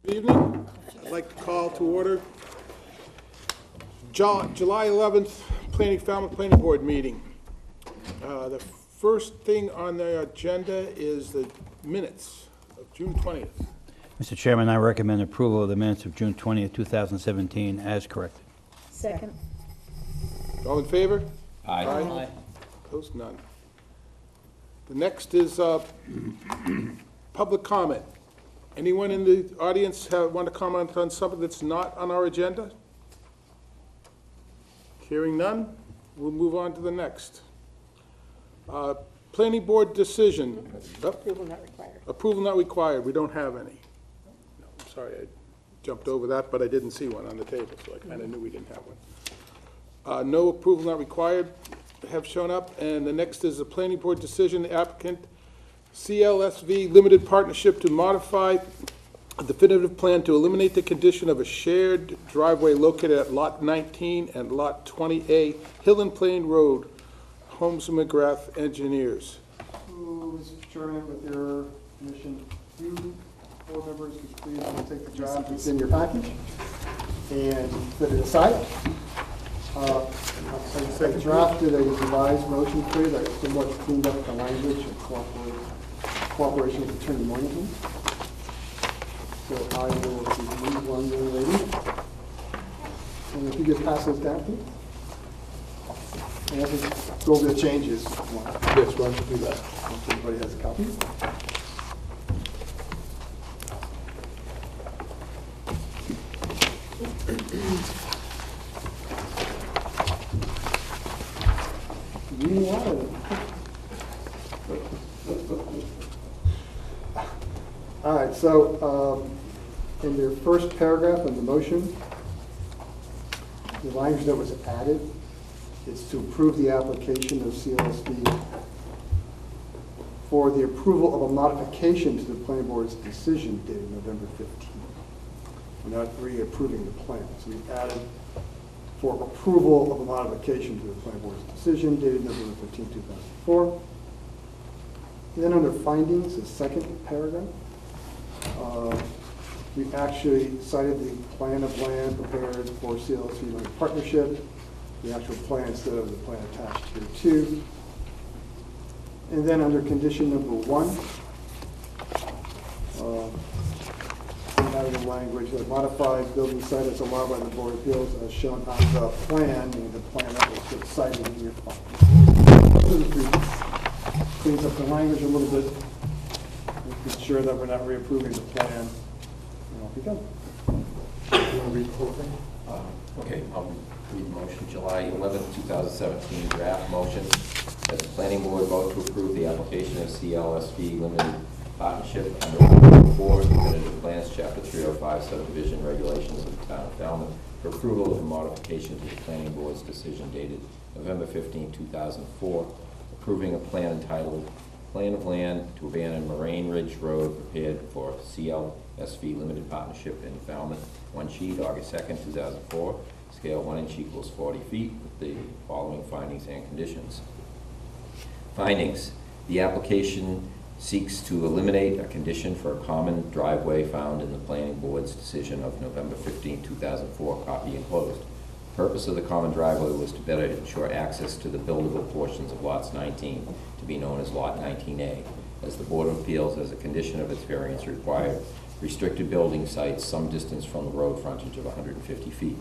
Good evening. I'd like to call to order July 11th Falmouth Planning Board meeting. The first thing on the agenda is the minutes of June 20th. Mr. Chairman, I recommend approval of the minutes of June 20th, 2017 as corrected. Second. All in favor? Aye. Aye. Opposed? None. The next is public comment. Anyone in the audience want to comment on something that's not on our agenda? Hearing none, we'll move on to the next. Planning board decision. Approval not required. Approval not required. We don't have any. No, I'm sorry, I jumped over that, but I didn't see one on the table, so I kind of knew we didn't have one. No approval not required have shown up, and the next is the planning board decision. The applicant, CLSV Limited Partnership, to modify a definitive plan to eliminate the condition of a shared driveway located at Lot 19 and Lot 20A, Hill and Plain Road, Holmes and McGrath Engineers. So, Mr. Chairman, with your permission, you board members could please take the draft that's in your package and put it aside. I drafted a revised motion for you that somewhat cleaned up the language and cooperation with Attorney Moynihan. So I will read one young lady. And if you could pass those down, please. And I can go over the changes. Yes, why don't you do that? If everybody has a copy. All right, so in your first paragraph of the motion, the language that was added is to approve the application of CLSV for the approval of a modification to the planning board's decision dated November 15th. We're not reapproving the plan, so we added for approval of a modification to the planning board's decision dated November 15, 2004. And then under findings, the second paragraph, we actually cited the plan of land prepared for CLSV Limited Partnership, the actual plan instead of the plan attached here too. And then under condition number 1, we have the language that modified building site as allowed by the Board of Appeals as shown on the plan, meaning the plan that was cited in your file. Cleans up the language a little bit, making sure that we're not reapproving the plan. And off we go. You want to read the whole thing? Okay, I'll read the motion. July 11, 2017, draft motion. That the planning board vote to approve the application of CLSV Limited Partnership under Article 4 Definitive Plans, Chapter 305, Subdivision Regulations of the Town of Falmouth, for approval of a modification to the planning board's decision dated November 15, 2004, approving a plan entitled Plan of Land to Abandon Moraine Ridge Road prepared for CLSV Limited Partnership in Falmouth, one sheet, August 2nd, 2004, scale 1 inch equals 40 feet, with the following findings and conditions. Findings: the application seeks to eliminate a condition for a common driveway found in the planning board's decision of November 15, 2004, copy enclosed. The purpose of the common driveway was to better ensure access to the buildable portions of lots 19, to be known as Lot 19A, as the Board of Appeals, as a condition of its variance, required restricted building sites some distance from the road frontage of 150 feet.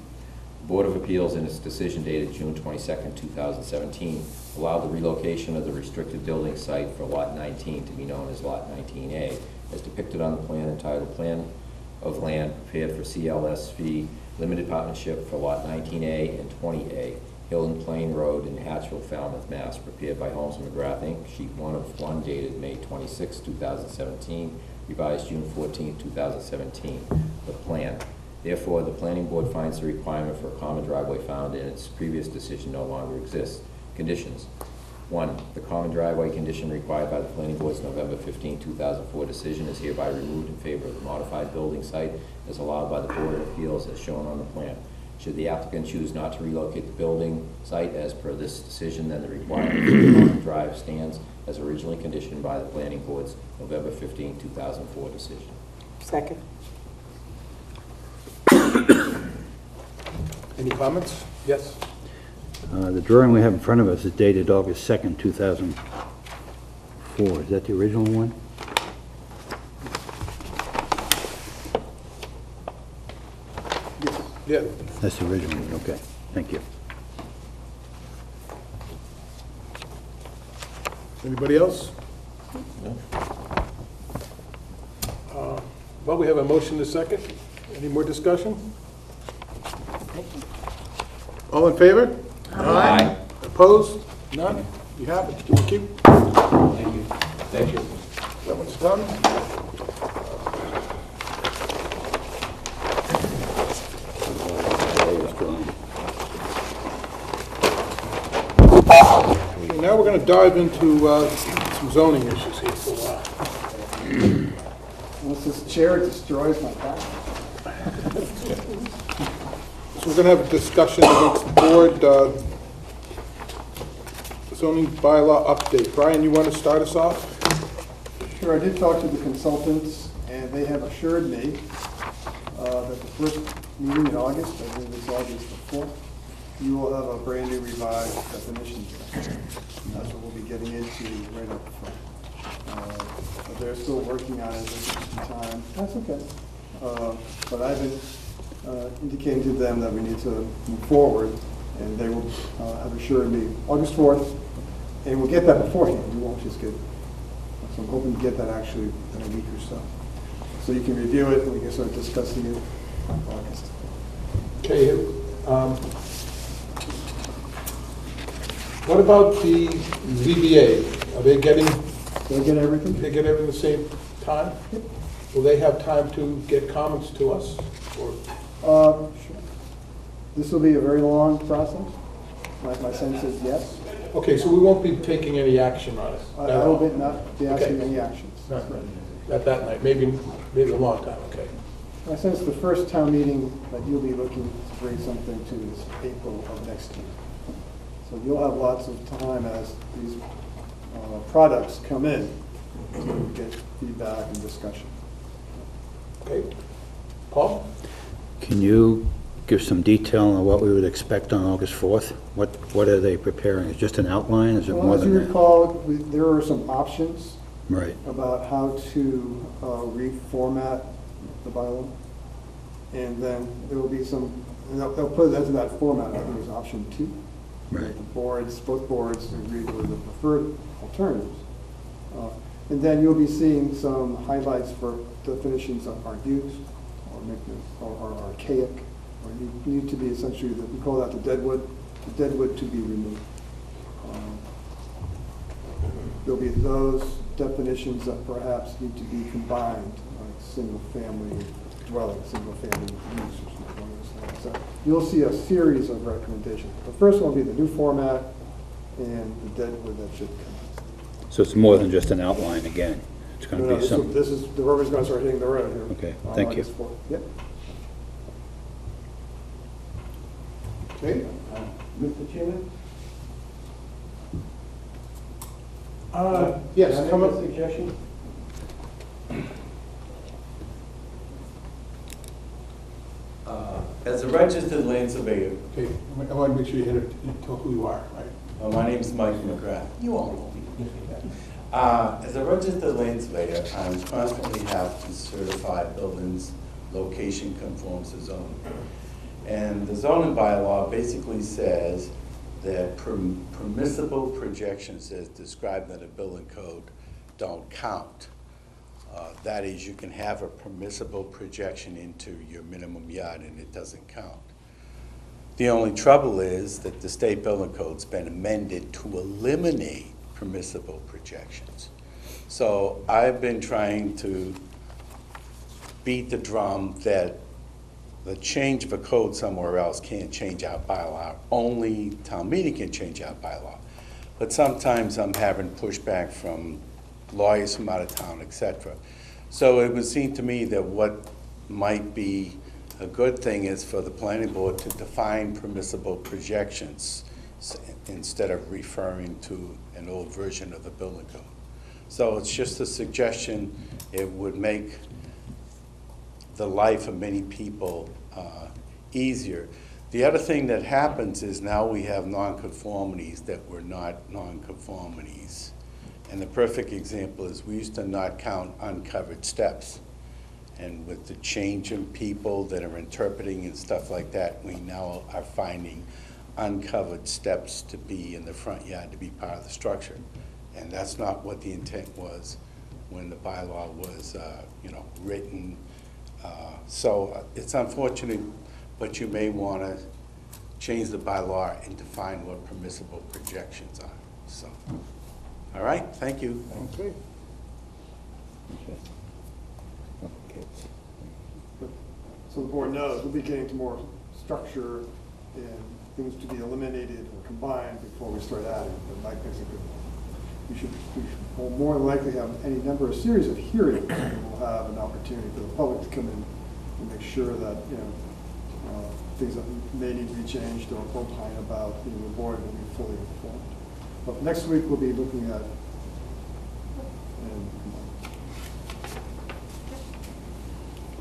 The Board of Appeals, in its decision dated June 22, 2017, allowed the relocation of the restricted building site for Lot 19 to be known as Lot 19A, as depicted on the plan entitled Plan of Land Prepared for CLSV Limited Partnership for Lot 19A and 20A, Hill and Plain Road in Hatchville, Falmouth, Mass., prepared by Holmes and McGrath, Inc., sheet 1 of 1, dated May 26, 2017, revised June 14, 2017. The plan. Therefore, the planning board finds the requirement for a common driveway found in its previous decision no longer exists. Conditions. 1. The common driveway condition required by the planning board's November 15, 2004 decision is hereby removed in favor of the modified building site as allowed by the Board of Appeals as shown on the plan. Should the applicant choose not to relocate the building site as per this decision, then the requirement for the common drive stands as originally conditioned by the planning board's November 15, 2004 decision. Second. Any comments? Yes? The drawing we have in front of us is dated August 2nd, 2004. Is that the original one? Yeah. That's the original one, okay. Thank you. Anybody else? Well, we have a motion to second. Any more discussion? All in favor? Aye. Opposed? None? You have it. Thank you. Thank you. Thank you. That one's done. Okay, now we're going to dive into some zoning issues here for a while. Unless this chair destroys my back. So we're going to have a discussion amongst the board, zoning bylaw update. Brian, you want to start us off? Sure, I did talk to the consultants, and they have assured me that the first meeting in August, I believe it's August the 4th, you will have a brand-new revised definition. That's what we'll be getting into right up front. But they're still working on it, there's some time. That's okay. But I've been indicating to them that we need to move forward, and they will have assured me August 4th, and we'll get that beforehand. We won't just get it. So I'm hoping to get that actually in a week or so. So you can review it, and we can start discussing it in August. Okay. What about the ZBA? Are they getting, Did I get everything? they get it at the same time? Will they have time to get comments to us? Or Sure. This will be a very long process. My sense is yes. okay, so we won't be taking any action on it? I will not be asking Okay. any actions. Not at that night, maybe a long time, okay. My sense the first town meeting that you'll be looking to bring something to is April of next year. So you'll have lots of time as these products come in to get feedback and discussion. Okay. Paul? Can you give some detail on what we would expect on August 4th? What are they preparing? Is it just an outline? Is it Well, more as you than that? recall, there are some options Right. about how to reformat the bylaw. And then there will be some, and they'll put it into that format. I think it was option 2. Right. The boards, both boards agreed with the preferred alternatives. And then you'll be seeing some highlights for definitions that aren't used or are archaic or need to be essentially, we call that the deadwood to be removed. There'll be those definitions that perhaps need to be combined, like single-family dwelling, single-family use or something like that. So you'll see a series of recommendations. The first one will be the new format and the deadwood that should come. So it's more than just an outline again? It's going to be some... This is, the rubber's gonna start hitting the road here. Okay, on thank you. August 4th. Yep. Okay. Mr. Chairman? Yes, Can I come make up. a suggestion? As a registered land surveyor, Okay, I want to make sure you hit it, you tell who you are, right? my name's Mike McGrath. You all know me. As a registered land surveyor, I constantly have to certify buildings, location conforms to zoning. And the zoning bylaw basically says that permissible projections as described in the building code don't count. That is, you can have a permissible projection into your minimum yard and it doesn't count. The only trouble is that the state building code's been amended to eliminate permissible projections. So I've been trying to beat the drum that the change of a code somewhere else can't change our bylaw. Only town meeting can change our bylaw. But sometimes I'm having pushback from lawyers from out of town, et cetera. So it would seem to me that what might be a good thing is for the planning board to define permissible projections instead of referring to an old version of the building code. So it's just a suggestion. It would make the life of many people easier. The other thing that happens is now we have nonconformities that were not nonconformities. And the perfect example is we used to not count uncovered steps. And with the change in people that are interpreting and stuff like that, we now are finding uncovered steps to be in the front yard, to be part of the structure. And that's not what the intent was when the bylaw was, written. So it's unfortunate, but you may want to change the bylaw and define what permissible projections are. So, all right, thank you. Okay. So the board knows, we'll be getting to more structure and things to be eliminated or combined before we start adding. But Mike makes a good point. We should will more than likely have any number of series of hearings, and we'll have an opportunity for the public to come in and make sure that, things that may need to be changed or opine about, the board will be fully informed. But next week, we'll be looking at,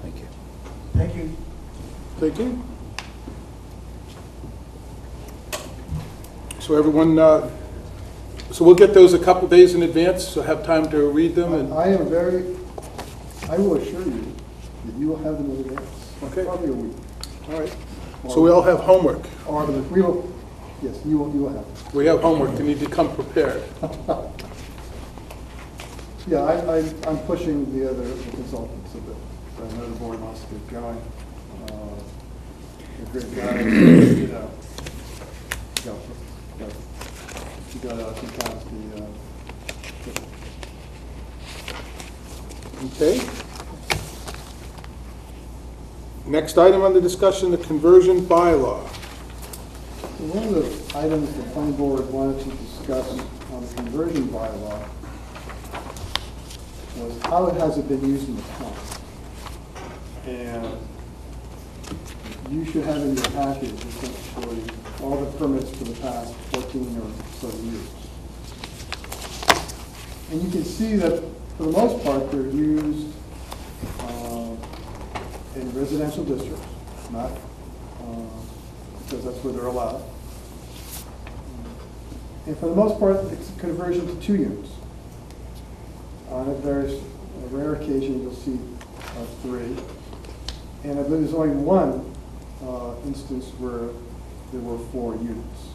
Thank you. Thank you. Thank you. So everyone, so we'll get those a couple days in advance, so have time to read them and, I will assure you that you will have them in advance. Okay. Probably a week. all right. So we all have homework. Or we will, yes, you will have it. We have homework. You need to come prepared. Yeah, I'm pushing the consultants a bit. I know the board wants to get going. They're great guys, you know. You got some kind of Okay. Next item on the discussion, the conversion bylaw. One of the items the planning board wanted to discuss on the conversion bylaw was how has it been used in the past? And you should have in your package essentially all the permits for the past 14 or so years. And you can see that for the most part they're used in residential districts, not because that's where they're allowed. And for the most part, it's a conversion to 2 units. On a very rare occasion, you'll see 3. And I believe there's only one instance where there were 4 units.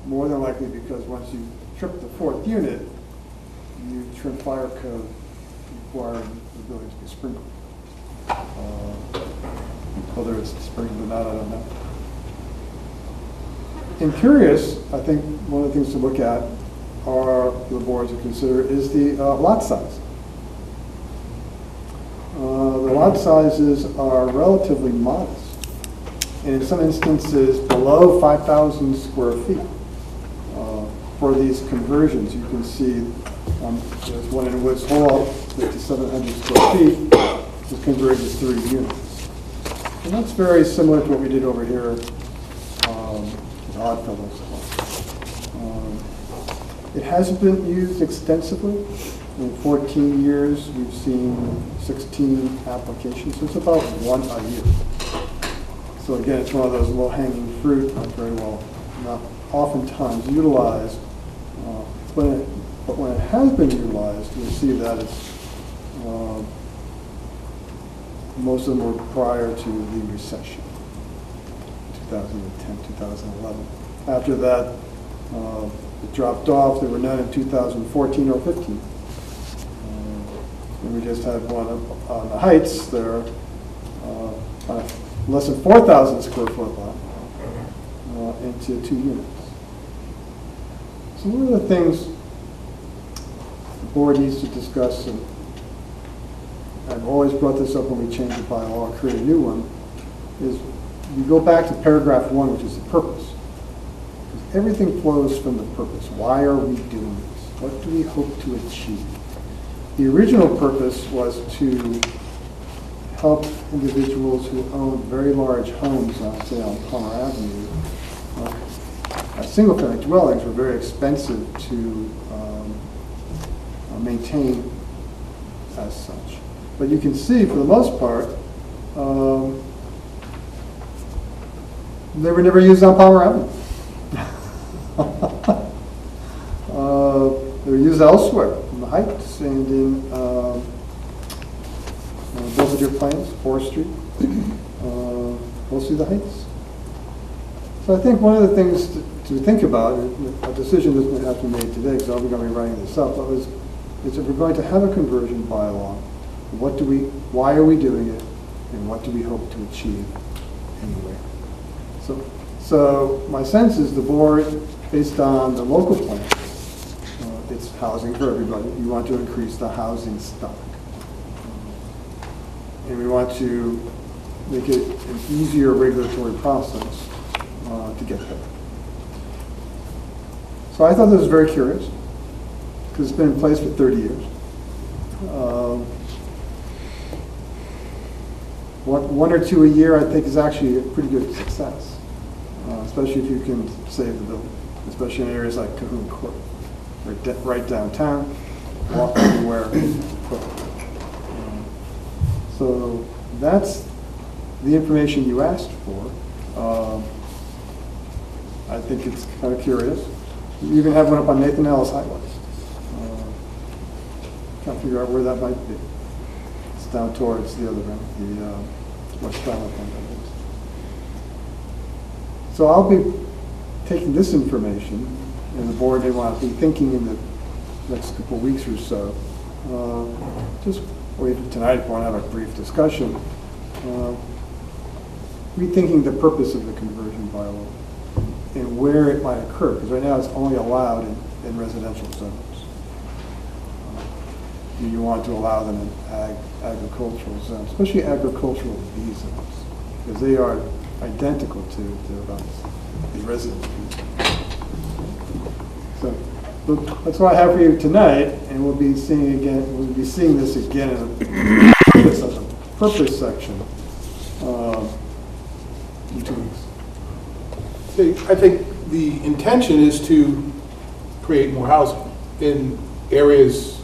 More than likely because once you trip the 4th unit, you trip fire code requiring the building to be sprinkled. Whether it's sprinkled or not, I don't know. In curious, I think one of the things to look at are the boards to consider is the lot size. The lot sizes are relatively modest, and in some instances below 5,000 square feet. For these conversions, you can see there's one in Woods Hall, 5,700 square feet, was converted to 3 units. And that's very similar to what we did over here with Oddfellows. It hasn't been used extensively. In 14 years, we've seen 16 applications. So it's about 1 a year. So again, it's one of those low-hanging fruit, not very well, not oftentimes utilized. But when it has been utilized, you'll see that it's most of them were prior to the recession, 2010, 2011. After that, it dropped off. There were none in 2014 or 15. And we just had one up on the Heights there, less than 4,000 square foot lot, into 2 units. So one of the things the board needs to discuss, and I've always brought this up when we change the bylaw or create a new one, is you go back to paragraph 1, which is the purpose. Because everything flows from the purpose. Why are we doing this? What do we hope to achieve? The original purpose was to help individuals who own very large homes, say on Palmer Avenue. Single-family dwellings were very expensive to maintain as such. But you can see, for the most part, They were never used on Palmer Avenue. They were used elsewhere, in the Heights and in Belvedere Plains, Forest Street, mostly the Heights. So I think one of the things to think about, a decision doesn't have to be made today, because I'm going to be writing this up, but is if we're going to have a conversion bylaw, why are we doing it, and what do we hope to achieve anyway? So my sense is the board, based on the local plan, it's housing for everybody. You want to increase the housing stock. And we want to make it an easier regulatory process to get there. So I thought this was very curious, because it's been in place for 30 years. One or two a year, I think, is actually a pretty good success, especially if you can save the building, especially in areas like Cahoon Court, right downtown, walk everywhere. So that's the information you asked for. I think it's kind of curious. You even have one up on Nathan Ellis Highway. Can't figure out where that might be. It's down towards the other end, the West Falmouth one. So I'll be taking this information, and the board may want to be thinking in the next couple of weeks or so. Just wait tonight if you want to have a brief discussion. Rethinking the purpose of the conversion bylaw and where it might occur, because right now it's only allowed in residential zones. You want to allow them in agricultural zones, especially agricultural B zones, because they are identical to the residential B zones. So that's what I have for you tonight, and we'll be seeing this again in the purpose section in 2 weeks. I think the intention is to create more housing in areas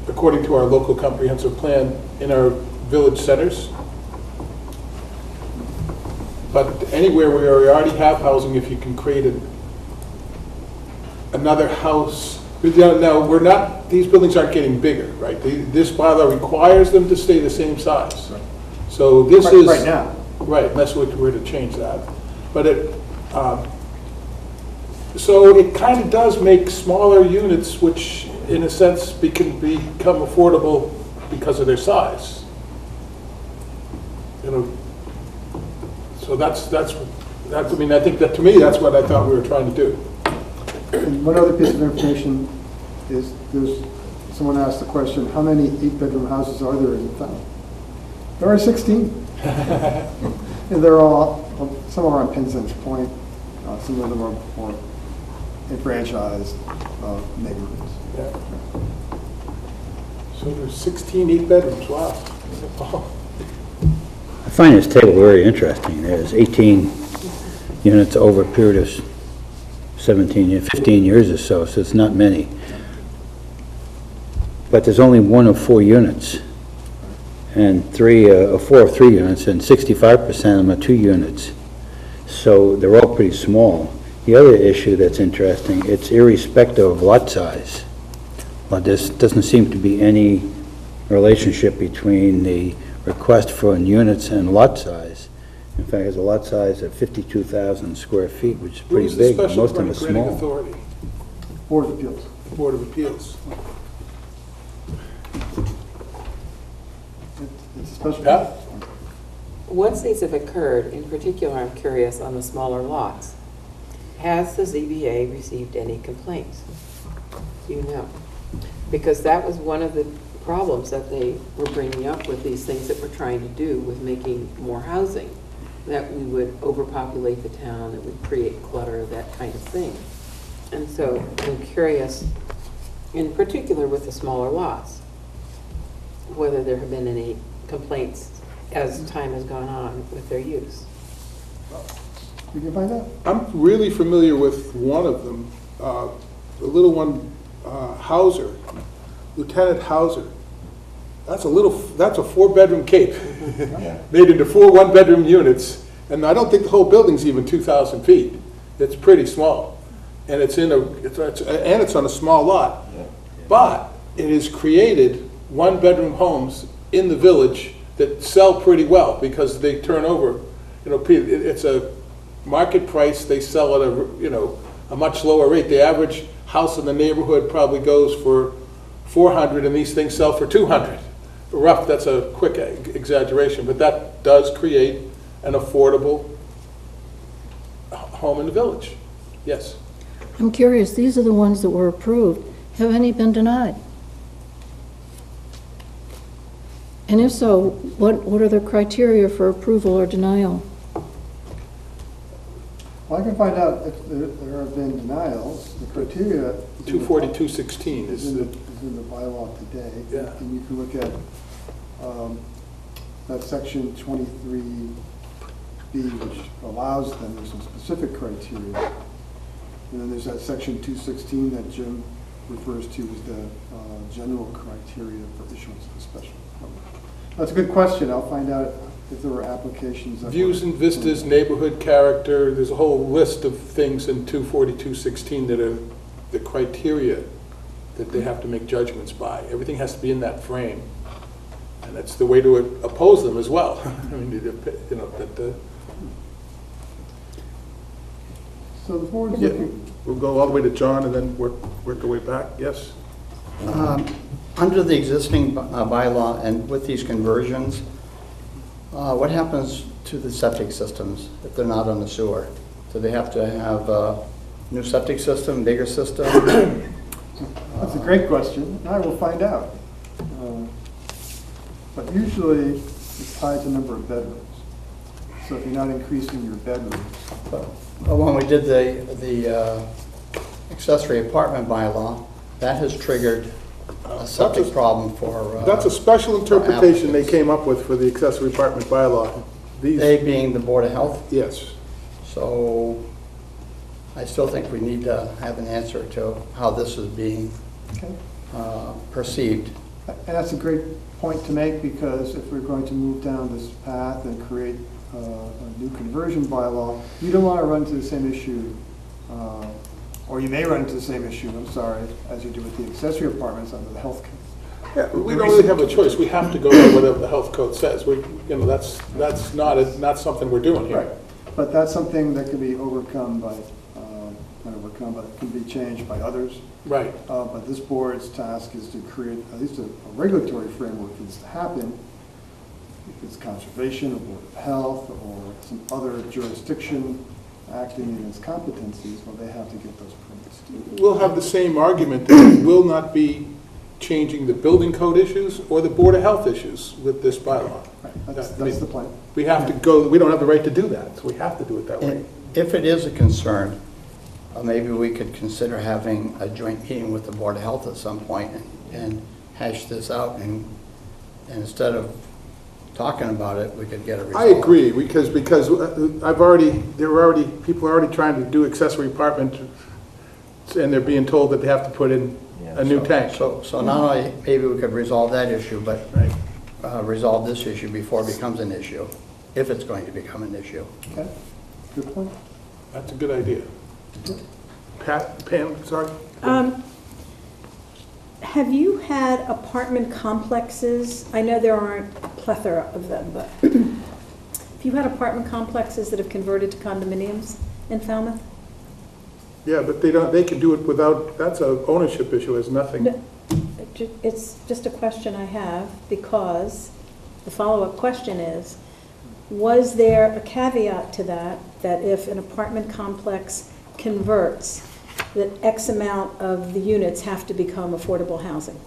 according to our local comprehensive plan, in our village centers. But anywhere where we already have housing, if you can create another house. Now, these buildings aren't getting bigger, right? This bylaw requires them to stay the same size. So this is. Right now. Right, unless we were to change that. But so it kind of does make smaller units, which in a sense can become affordable because of their size. So that's I think that to me, that's what I thought we were trying to do. And one other piece of information is someone asked the question, how many 8-bedroom houses are there in town? There are 16. And they're some are on Penzance Point, some of them are more enfranchised neighborhoods. Yeah. So there's 16 8-bedrooms, wow. I find this table very interesting. There's 18 units over a period of 15 years or so it's not many. But there's only 1 of 4 units, and 4 of 3 units, and 65% of them are 2 units. So they're all pretty small. The other issue that's interesting, it's irrespective of lot size. Well, there doesn't seem to be any relationship between the request for units and lot size. In fact, there's a lot size of 52,000 square feet, which is pretty big, but most of them are small. Authority? Board of Appeals. Board of Appeals. It's a special. Pat? Once these have occurred, in particular, I'm curious on the smaller lots, has the ZBA received any complaints? Do you know? Because that was one of the problems that they were bringing up with these things that we're trying to do with making more housing, that we would overpopulate the town, that would create clutter, that kind of thing. And so I'm curious, in particular with the smaller lots, whether there have been any complaints as time has gone on with their use. We can find out. I'm really familiar with one of them, the little one, Hauser, Lieutenant Hauser. That's a 4-bedroom cape, Yeah. made into 4 one-bedroom units, And I don't think the whole building's even 2,000 feet. It's pretty small. And it's on a small lot. But it has created one-bedroom homes in the village that sell pretty well because they turn over. It's a market price, they sell at a much lower rate. The average house in the neighborhood probably goes for 400 and these things sell for 200. Rough, that's a quick exaggeration, but that does create an affordable home in the village. Yes. I'm curious, these are the ones that were approved. Have any been denied? And if so, what are the criteria for approval or denial? Well, I can find out if there have been denials. The criteria is in the- 24216 is is in the, the, is in the bylaw today. Yeah. And you can look at that section 23B, which allows them, there's some specific criteria. And then there's that section 216 that Jim refers to as the general criteria for issuance of a special permit. That's a good question. I'll find out if there were applications. That views were- and vistas, neighborhood character, there's a whole list of things in 24216 that are the criteria that they have to make judgments by. Everything has to be in that frame. And that's the way to oppose them as well. I mean, So the board's yeah, looking, we'll go all the way to John and then work our way back. Yes? Under the existing bylaw and with these conversions, what happens to the septic systems if they're not on the sewer? Do they have to have a new septic system, bigger system? that's a great question. I will find out. But usually it's tied to number of bedrooms. So if you're not increasing your bedrooms, But when we did the accessory apartment bylaw, that has triggered a septic problem for. That's a special interpretation they applicants. came up with for the accessory apartment bylaw. They These, being the Board of Health. yes. So I still think we need to have an answer to how this is being okay? perceived. And that's a great point to make, because if we're going to move down this path and create a new conversion bylaw, you don't want to run into the same issue, or you may run into the same issue, I'm sorry, as you do with the accessory apartments under the health code. Yeah, we don't really have a choice. We have to go by whatever the health code says. That's not something we're doing here. But that's something that can be overcome by, but can be changed by others. Right. But this board's task is to create at least a regulatory framework for this to happen. If it's conservation or Board of Health or some other jurisdiction acting in its competencies, well, they have to get those permits too. We'll have the same argument that we will not be changing the building code issues or the Board of Health issues with this bylaw. Right, that's the plan. We have to go, we don't have the right to do that, so we have to do it that way. And if it is a concern, maybe we could consider having a joint meeting with the Board of Health at some point and hash this out, and instead of talking about it, we could get a result. I agree, because people are already trying to do accessory apartment, and they're being told that they have to put in a new tank. So not only maybe we could resolve that issue, but resolve this issue before it becomes an issue, if it's going to become an issue. Okay, good point. That's a good idea. Pam, sorry? Have you had apartment complexes, I know there aren't a plethora of them, but have you had apartment complexes that have converted to condominiums in Falmouth? Yeah, but they can do it without, that's an ownership issue, it's nothing. No, it's just a question I have, because the follow-up question is, was there a caveat to that if an apartment complex converts, that X amount of the units have to become affordable housing?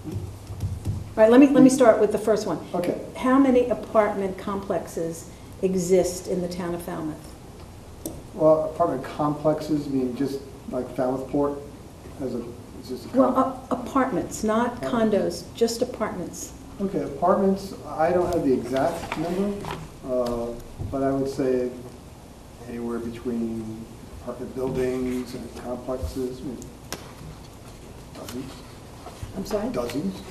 All right, let me start with the first one. Okay. How many apartment complexes exist in the town of Falmouth? Well, apartment complexes mean just like Falmouthport has a, it's just a. Well, apartments, not condos, just apartments. Okay, apartments, I don't have the exact number, but I would say anywhere between apartment buildings and complexes, I'm sorry? dozens.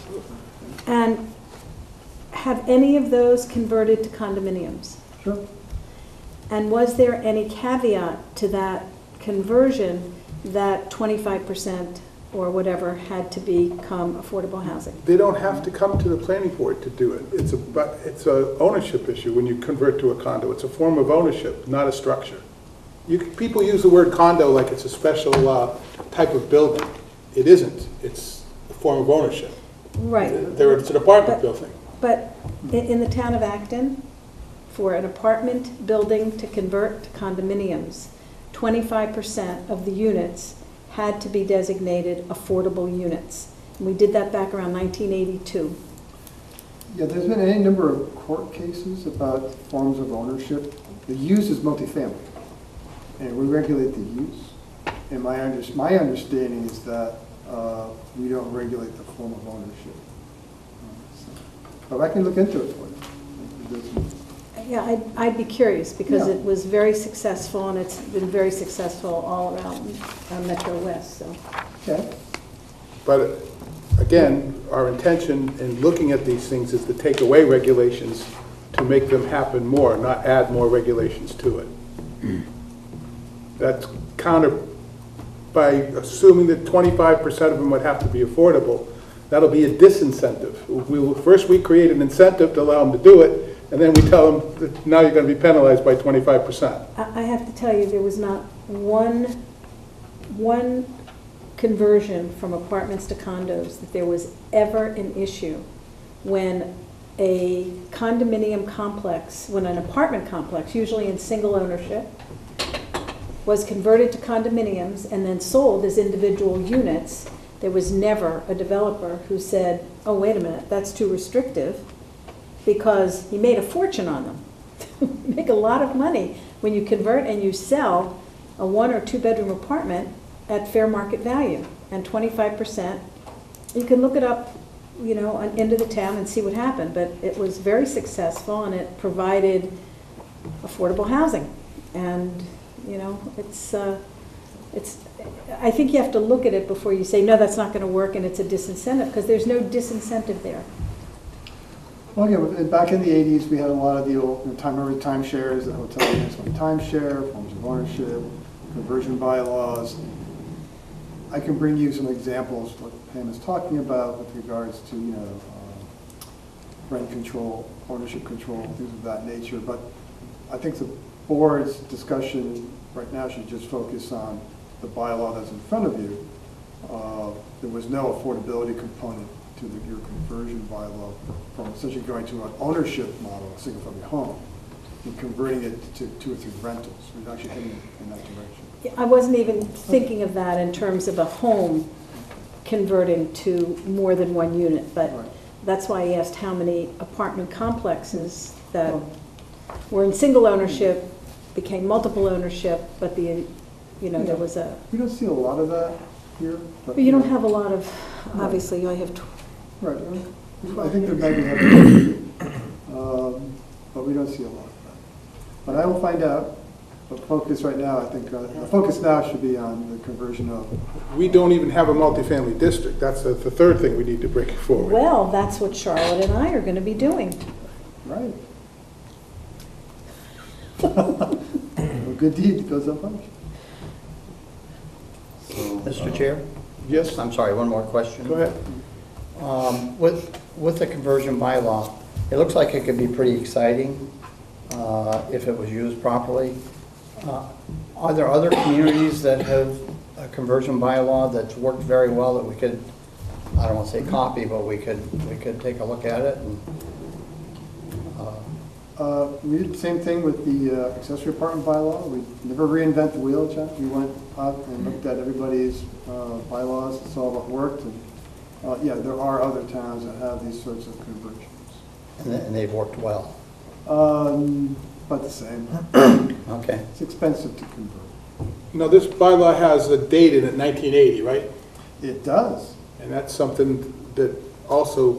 And have any of those converted to condominiums? Sure. And was there any caveat to that conversion that 25% or whatever had to become affordable housing? They don't have to come to the planning board to do it. It's a ownership issue when you convert to a condo. It's a form of ownership, not a structure. People use the word condo like it's a special type of building. It isn't. It's a form of ownership. Right. It's an apartment building. But in the town of Acton, for an apartment building to convert to condominiums, 25% of the units had to be designated affordable units. And we did that back around 1982. Yeah, there's been any number of court cases about forms of ownership. The use is multifamily, and we regulate the use. And my understanding is that we don't regulate the form of ownership. But I can look into it for you. Yeah, I'd be curious because Yeah. it was very successful and it's been very successful all around Metro West, so. Okay. But again, our intention in looking at these things is to take away regulations to make them happen more, not add more regulations to it. That's counter, by assuming that 25% of them would have to be affordable, that'll be a disincentive. First we create an incentive to allow them to do it, and then we tell them that now you're going to be penalized by 25%. I have to tell you, there was not one conversion from apartments to condos that there was ever an issue when a condominium complex, when an apartment complex, usually in single ownership, was converted to condominiums and then sold as individual units. There was never a developer who said, oh, wait a minute, that's too restrictive, because he made a fortune on them. You make a lot of money when you convert and you sell a 1 or 2 bedroom apartment at fair market value, and 25%. You can look it up, you know, on into the town and see what happened, but it was very successful and it provided affordable housing. And, you know, I think you have to look at it before you say, no, that's not going to work and it's a disincentive, because there's no disincentive there. Well, yeah, back in the 80s, we had a lot of the old timeshares, the hotel units on timeshare, forms of ownership, conversion bylaws. I can bring you some examples what Pam is talking about with regards to, you know, rent control, ownership control, things of that nature. But I think the board's discussion right now should just focus on the bylaw that's in front of you. There was no affordability component to your conversion bylaw from essentially going to an ownership model, a single-family home, and converting it to 2 or 3 rentals. We're actually heading in that direction. I wasn't even thinking of that in terms of a home converting to more than 1 unit, but Right. that's why I asked how many apartment complexes that were in single ownership became multiple ownership, but there was a, We don't see a lot of that here. But you don't have a lot of, obviously, you only have, Right. I think there might be, but we don't see a lot of that. But I will find out. But focus right now, I think, the focus now should be on the conversion of. We don't even have a multifamily district. That's the third thing we need to bring forward. well, that's what Charlotte and I are going to be doing. Right. A good deed goes unpunished. Mr. Chair? Yes, I'm sorry, one more question. go ahead. With the conversion bylaw, it looks like it could be pretty exciting if it was used properly. Are there other communities that have a conversion bylaw that's worked very well that we could, I don't want to say copy, but we could take a look at it? And, We did the same thing with the accessory apartment bylaw. We never reinvent the wheel, Chuck. We went out and looked at everybody's bylaws and saw what worked. And yeah, there are other towns that have these sorts of conversions. and they've worked well. About the same. Okay. It's expensive to convert. Now, this bylaw has a date in it, 1980, right? It does. And that's something that also,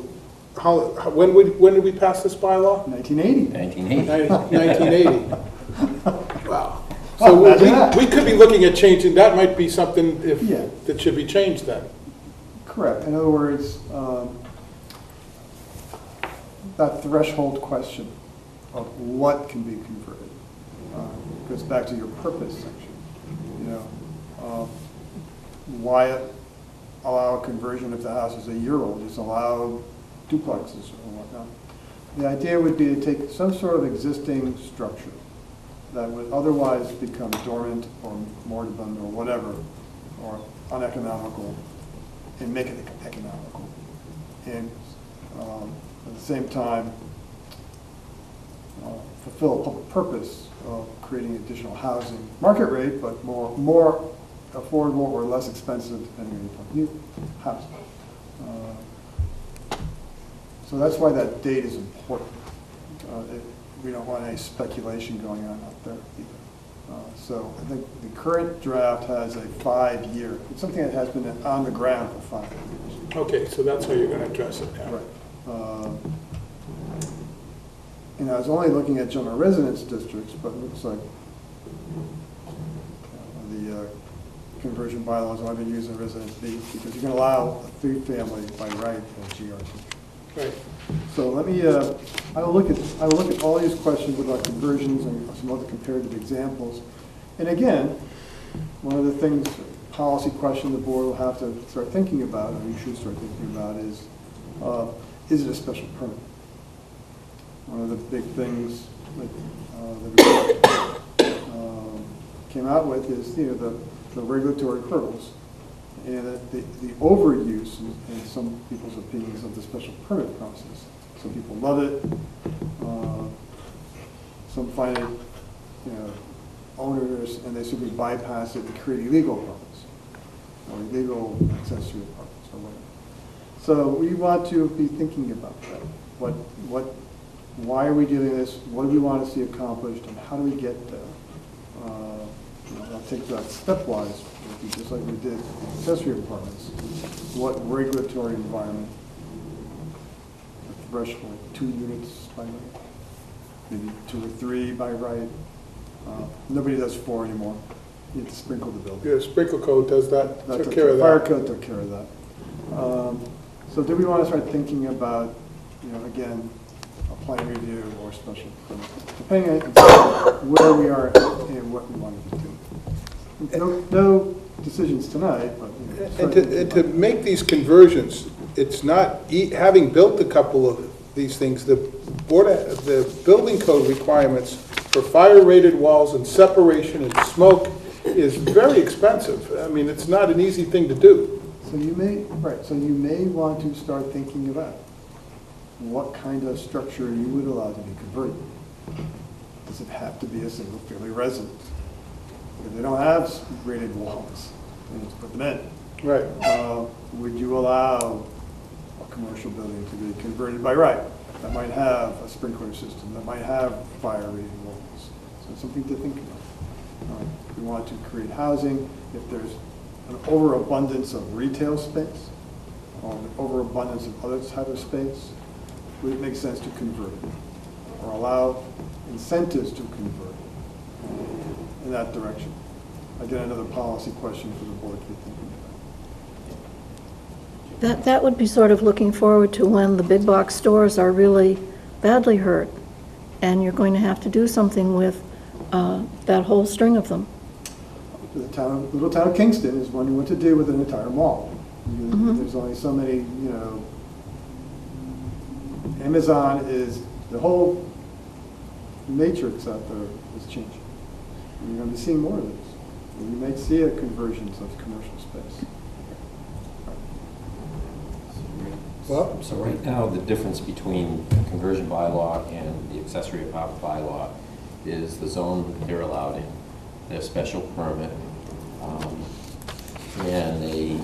when did we pass this bylaw? 1980. 1980. 1980. Wow. So imagine that. we could be looking at changing, that might be something Yeah. that should be changed then. Correct. In other words, that threshold question of what can be converted goes back to your purpose section. You know, why allow a conversion if the house is a year old? Just allow duplexes or whatnot. The idea would be to take some sort of existing structure that would otherwise become dormant or moribund or whatever, or uneconomical, and make it economical. And at the same time, fulfill a public purpose of creating additional housing, market rate, but more affordable or less expensive depending on your point of view, housing. So that's why that date is important. We don't want any speculation going on out there either. So I think the current draft has a 5-year, it's something that has been on the ground for 5 years. Okay, so that's how you're going to address it now. Right. And I was only looking at general residence districts, but it looks like the conversion bylaws only been used in residence B because you can allow a 3-family by right in GRC. Right. So let me, I will look at all these questions about conversions and some other comparative examples. And again, one of the things, policy question the board will have to start thinking about, or you should start thinking about, is it a special permit? One of the big things that we came out with is, you know, the regulatory hurdles, and that the overuse, in some people's opinions, of the special permit process. Some people love it. Some find it, you know, onerous, and they simply bypass it to create illegal apartments or illegal accessory apartments or whatever. So we want to be thinking about that. Why are we doing this? What do we want to see accomplished, and how do we get there? I'll take that stepwise, just like we did accessory apartments. What regulatory environment? A threshold, 2 units by right, maybe 2 or 3 by right. Nobody does 4 anymore. You have to sprinkle the building. The sprinkle code does that, took care of Fire that. code took care of that. So do we want to start thinking about, you know, again, a plan review or special permit, depending on where we are and what we want to do. No decisions tonight, but. You know, And to make these conversions, it's not, having built a couple of these things, the building code requirements for fire-rated walls and separation and smoke is very expensive. I mean, it's not an easy thing to do. So you may want to start thinking about what kind of structure you would allow to be converted. Does it have to be a single-family residence? If they don't have rated walls, then just put them in. Right. Would you allow a commercial building to be converted by right? That might have a sprinkler system, that might have fire-rated walls. So it's something to think about. If we want to create housing, if there's an overabundance of retail space, or an overabundance of other type of space, would it make sense to convert it? Or allow incentives to convert in that direction? Again, another policy question for the board to be thinking about. That would be sort of looking forward to when the big box stores are really badly hurt, and you're going to have to do something with that whole string of them. The little town of Kingston is wondering what to do with an entire mall. There's only so many, you know, Amazon is, the whole matrix out there is changing. And you're going to be seeing more of this. And you might see a convergence of commercial space. Well, So right now, the difference between the conversion bylaw and the accessory apartment bylaw is the zone they're allowed in, their special permit, and they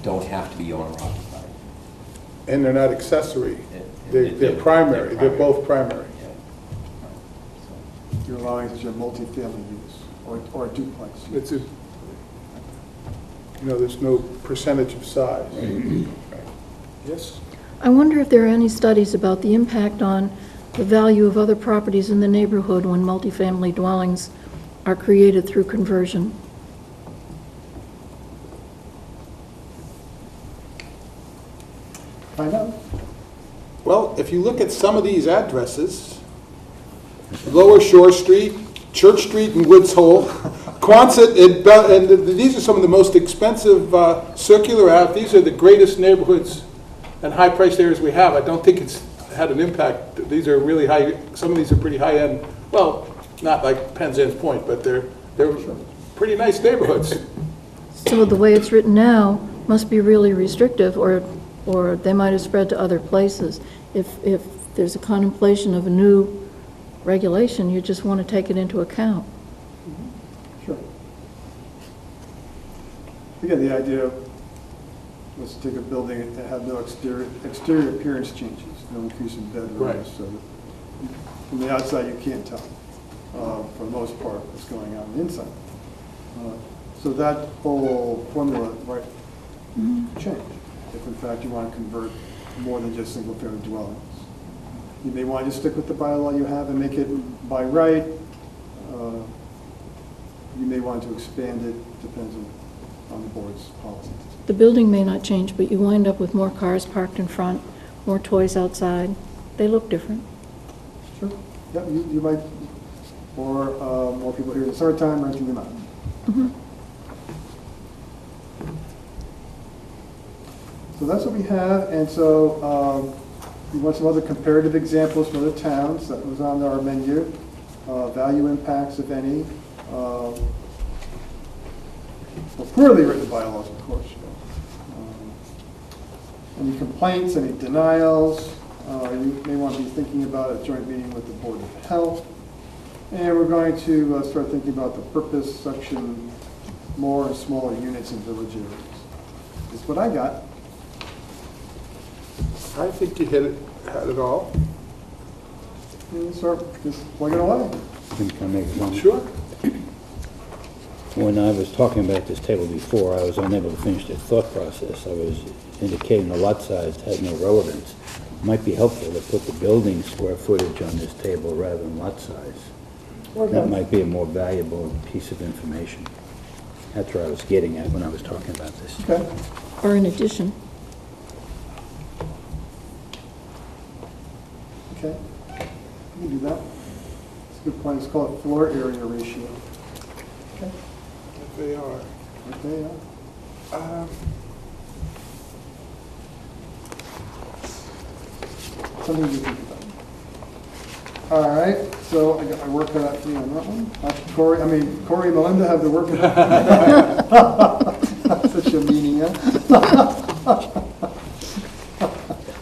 don't have to be owner occupied. and they're not accessory. They're primary. They're both primary. You're allowing such a multifamily use or a duplex use. It's a, you know, there's no percentage of size. Yes? I wonder if there are any studies about the impact on the value of other properties in the neighborhood when multifamily dwellings are created through conversion. Find out. Well, if you look at some of these addresses, Lower Shore Street, Church Street and Woods Hole, Quonset, and these are some of the most expensive circular Ave. These are the greatest neighborhoods and high-priced areas we have. I don't think it's had an impact. These are really high, some of these are pretty high-end, well, not like Penzance Point, but they're pretty nice neighborhoods. So the way it's written now must be really restrictive, or they might have spread to other places. If there's a contemplation of a new regulation, you just want to take it into account. Sure. Again, the idea was to take a building that had no exterior appearance changes, no increase in bedrooms. Right. So that from the outside, you can't tell, for the most part, what's going on inside. So that whole formula might change if in fact you want to convert more than just single-family dwellings. You may want to stick with the bylaw you have and make it by right. You may want to expand it, depends on the board's policy. The building may not change, but you wind up with more cars parked in front, more toys outside. They look different. Sure. Yeah, you might, or more people here in the summertime renting them out. So that's what we have, and so we want some other comparative examples from other towns. That was on our menu. Value impacts, if any. Well, poorly written bylaws, of course. Any complaints, any denials, you may want to be thinking about a joint meeting with the Board of Health. And we're going to start thinking about the purpose section, more and smaller units in village areas. That's what I got. I think you had it all. And start just plugging away. Can I make a comment? Sure. When I was talking about this table before, I was unable to finish the thought process. I was indicating the lot size had no relevance. It might be helpful to put the building square footage on this table rather than lot size. That might be a more valuable piece of information. That's where I was getting at when I was talking about this. Okay. Or in addition. Okay. You can do that. It's a good point. It's called floor area ratio. Okay. If they are. Okay, yeah. Something to think about. All right, so I got my work cut out for me on that one. Corey and Melinda have the work cut out. Such a meaning, huh?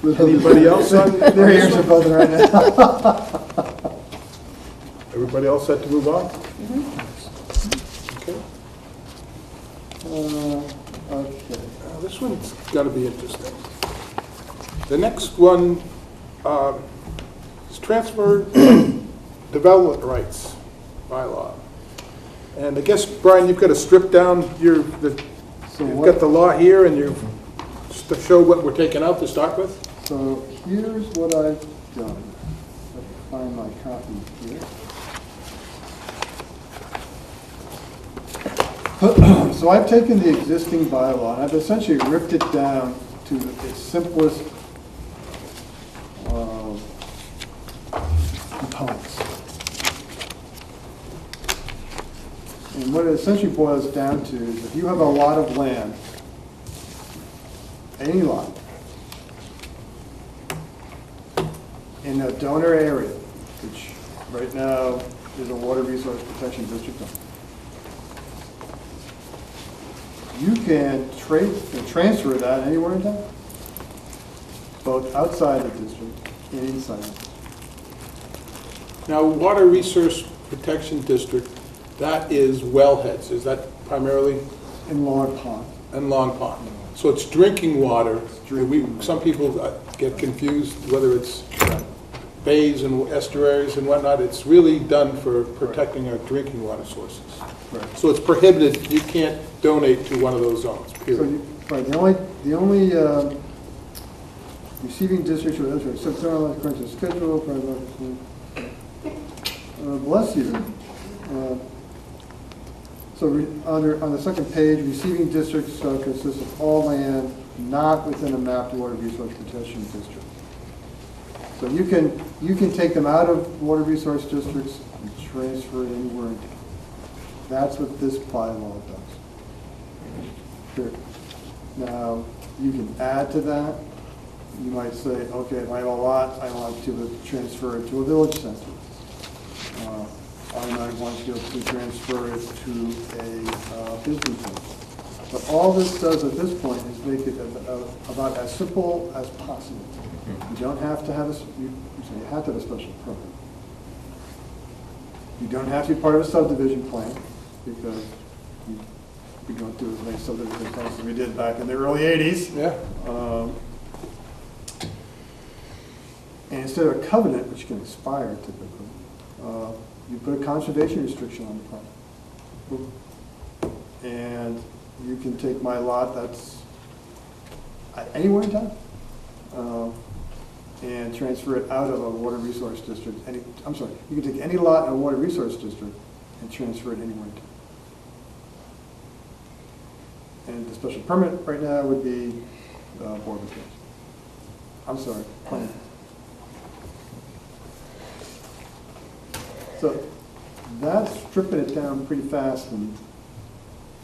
Anybody else on? Their ears are buzzing right now. Everybody else set to move on? Okay. Okay. This one's got to be interesting. The next one is transfer development rights bylaw. And I guess, Brian, you've got to strip down you've got the law here and you've to show what we're taking out to start with. So here's what I've done. Let me find my copy here. So I've taken the existing bylaw and I've essentially ripped it down to its simplest components. And what it essentially boils down to is if you have a lot of land, any lot, in a donor area, which right now is a water resource protection district, you can transfer that anywhere in town, both outside the district and inside. Now, Water Resource Protection District, that is wellheads. Is that primarily? In Long Pond. And Long Pond. So it's drinking water. Some people get confused whether it's bays and estuaries and whatnot. It's really done for protecting our drinking water sources. Right. So it's prohibited. You can't donate to one of those zones, So period. right, the only receiving districts or other except according to schedule, bless you. So on the second page, receiving districts consist of all land not within a mapped water resource protection district. So you can take them out of water resource districts and transfer it anywhere in town. That's what this bylaw does. Period. Now, you can add to that. You might say, okay, if I have a lot, I want to transfer it to a village center. I might want to be able to transfer it to a business center. But all this does at this point is make it about as simple as possible. You don't have to have you have to have a special permit. You don't have to be part of a subdivision plan because we don't do as many subdivision plans as we did back in the early 80s. Yeah. And instead of a covenant, which can expire typically, you put a conservation restriction on the property. And you can take my lot that's anywhere in town and transfer it out of a water resource district. You can take any lot in a water resource district and transfer it anywhere in town. And the special permit right now would be Board of Appeals. I'm sorry, planning. So that's stripping it down pretty fast, and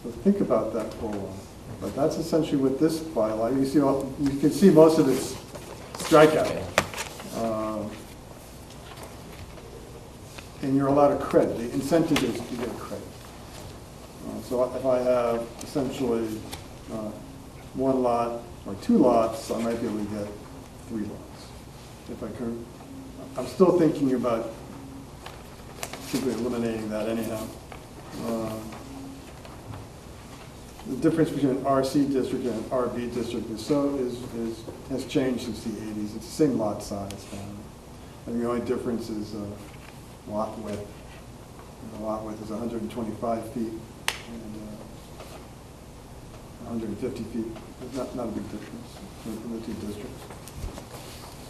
so think about that for a while. But that's essentially what this bylaw, you can see most of it's strikeout. And you're allowed a credit. The incentive is to get credit. So if I have essentially one lot or two lots, I might be able to get 3 lots. If I can, I'm still thinking about simply eliminating that anyhow. The difference between an RC district and an RB district has changed since the 80s. It's the same lot size now. And the only difference is lot width. And the lot width is 125 feet and 150 feet. It's not a big difference in the two districts.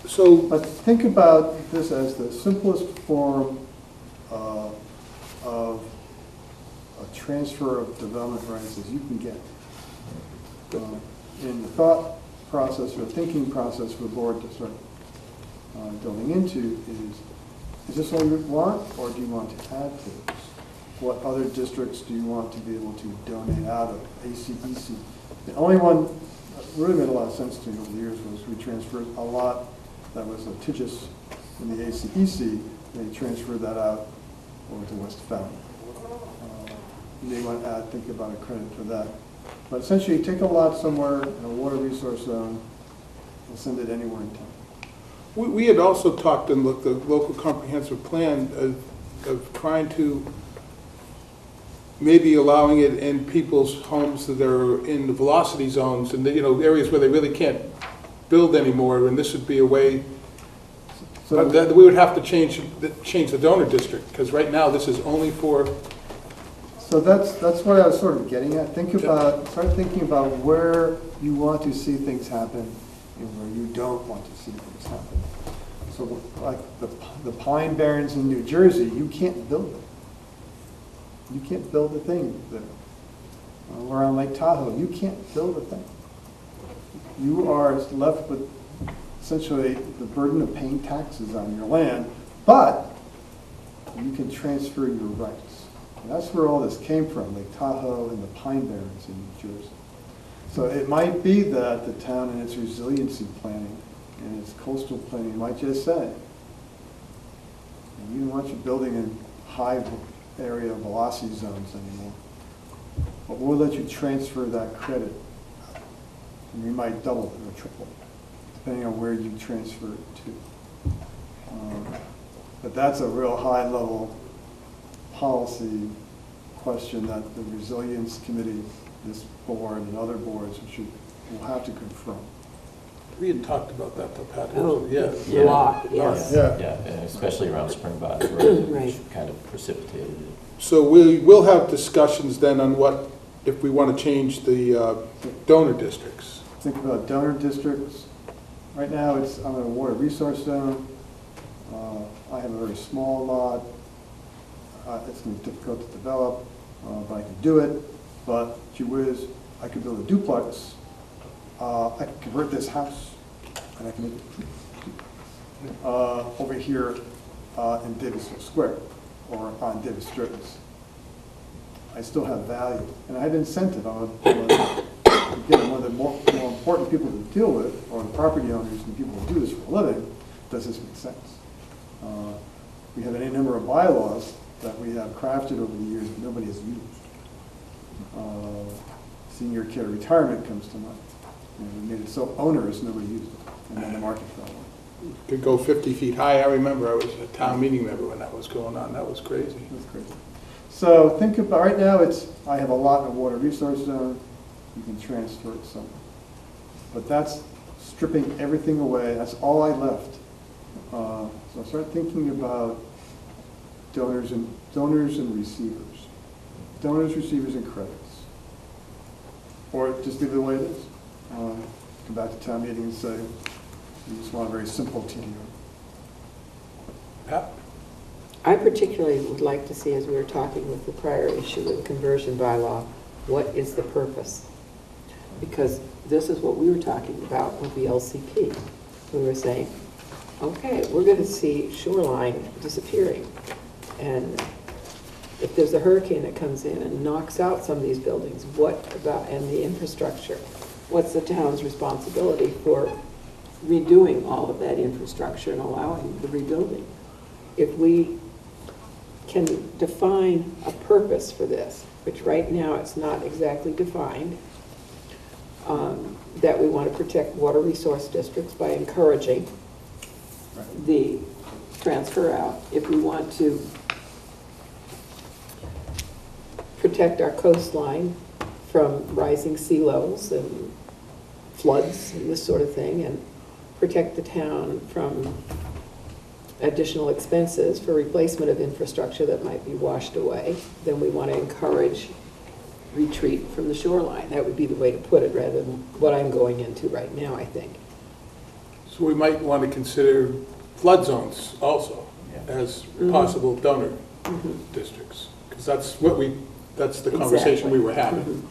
So, But think about this as the simplest form of a transfer of development rights as you can get. In the thought process or thinking process for the board to start delving into is this all you want, or do you want to add to this? What other districts do you want to be able to donate out of? ACEC. The only one that really made a lot of sense to me over the years was we transferred a lot that was litigious in the ACEC. They transferred that out over to West Falmouth. You may want to think about a credit for that. But essentially, take a lot somewhere in a water resource zone and send it anywhere in town. we had also talked in the local comprehensive plan of trying to maybe allowing it in people's homes that are in the velocity zones and areas where they really can't build anymore, and this would be a way. So But we would have to change the donor district, because right now this is only for. So that's what I was sort of getting at. Start thinking about where you want to see things happen and where you don't want to see things happen. So like the Pine Barrens in New Jersey, you can't build it. You can't build a thing there. Or on Lake Tahoe, you can't build a thing. You are left with essentially the burden of paying taxes on your land, but you can transfer your rights. And that's where all this came from, Lake Tahoe and the Pine Barrens in New Jersey. So it might be that the town in its resiliency planning and its coastal planning might just say, you don't want you building in high area velocity zones anymore, but we'll let you transfer that credit. And we might double it or triple it, depending on where you transfer it to. But that's a real high-level policy question that the Resilience Committee, this board, and other boards will have to confront. We had talked about that though, Pat. Oh, Yeah. a lot, yes. Yeah. Yeah, and especially around Spring Bottom Road, Right. which kind of precipitated it. So we will have discussions then on what, if we want to change the donor districts. Think about donor districts. Right now, I'm in a water resource zone. I have a very small lot. It's going to be difficult to develop, but I can do it. But gee whiz, I could build a duplex. I can convert this house, and I can make it over here in Davis Square or on Davis Straits. I still have value, and I have incentive. Again, one of the more important people to deal with, or the property owners and people who do this for a living, does this make sense? We have any number of bylaws that we have crafted over the years that nobody has used. Senior care retirement comes to mind. We made it so onerous, nobody used it, and then the market fell away. Could go 50 feet high. I remember I was a town meeting member when that was going on. That was crazy. That's crazy. So think about, right now, I have a lot in a water resource zone, you can transfer it somewhere. But that's stripping everything away, that's all I left. So start thinking about donors and receivers. Donors, receivers, and credits. Or just leave it the way it is. Come back to town meeting and say, you just want a very simple TDR. Pat? I particularly would like to see, as we were talking with the prior issue with the conversion bylaw, what is the purpose? Because this is what we were talking about with the LCP. We were saying, okay, we're going to see shoreline disappearing. And if there's a hurricane that comes in and knocks out some of these buildings, what about, and the infrastructure? What's the town's responsibility for redoing all of that infrastructure and allowing the rebuilding? If we can define a purpose for this, which right now it's not exactly defined, that we want to protect water resource districts by encouraging the transfer out. If we want to protect our coastline from rising sea levels and floods and this sort of thing, and protect the town from additional expenses for replacement of infrastructure that might be washed away, then we want to encourage retreat from the shoreline. That would be the way to put it, rather than what I'm going into right now, I think. So we might want to consider flood zones also as possible donor districts, because that's the conversation we were having.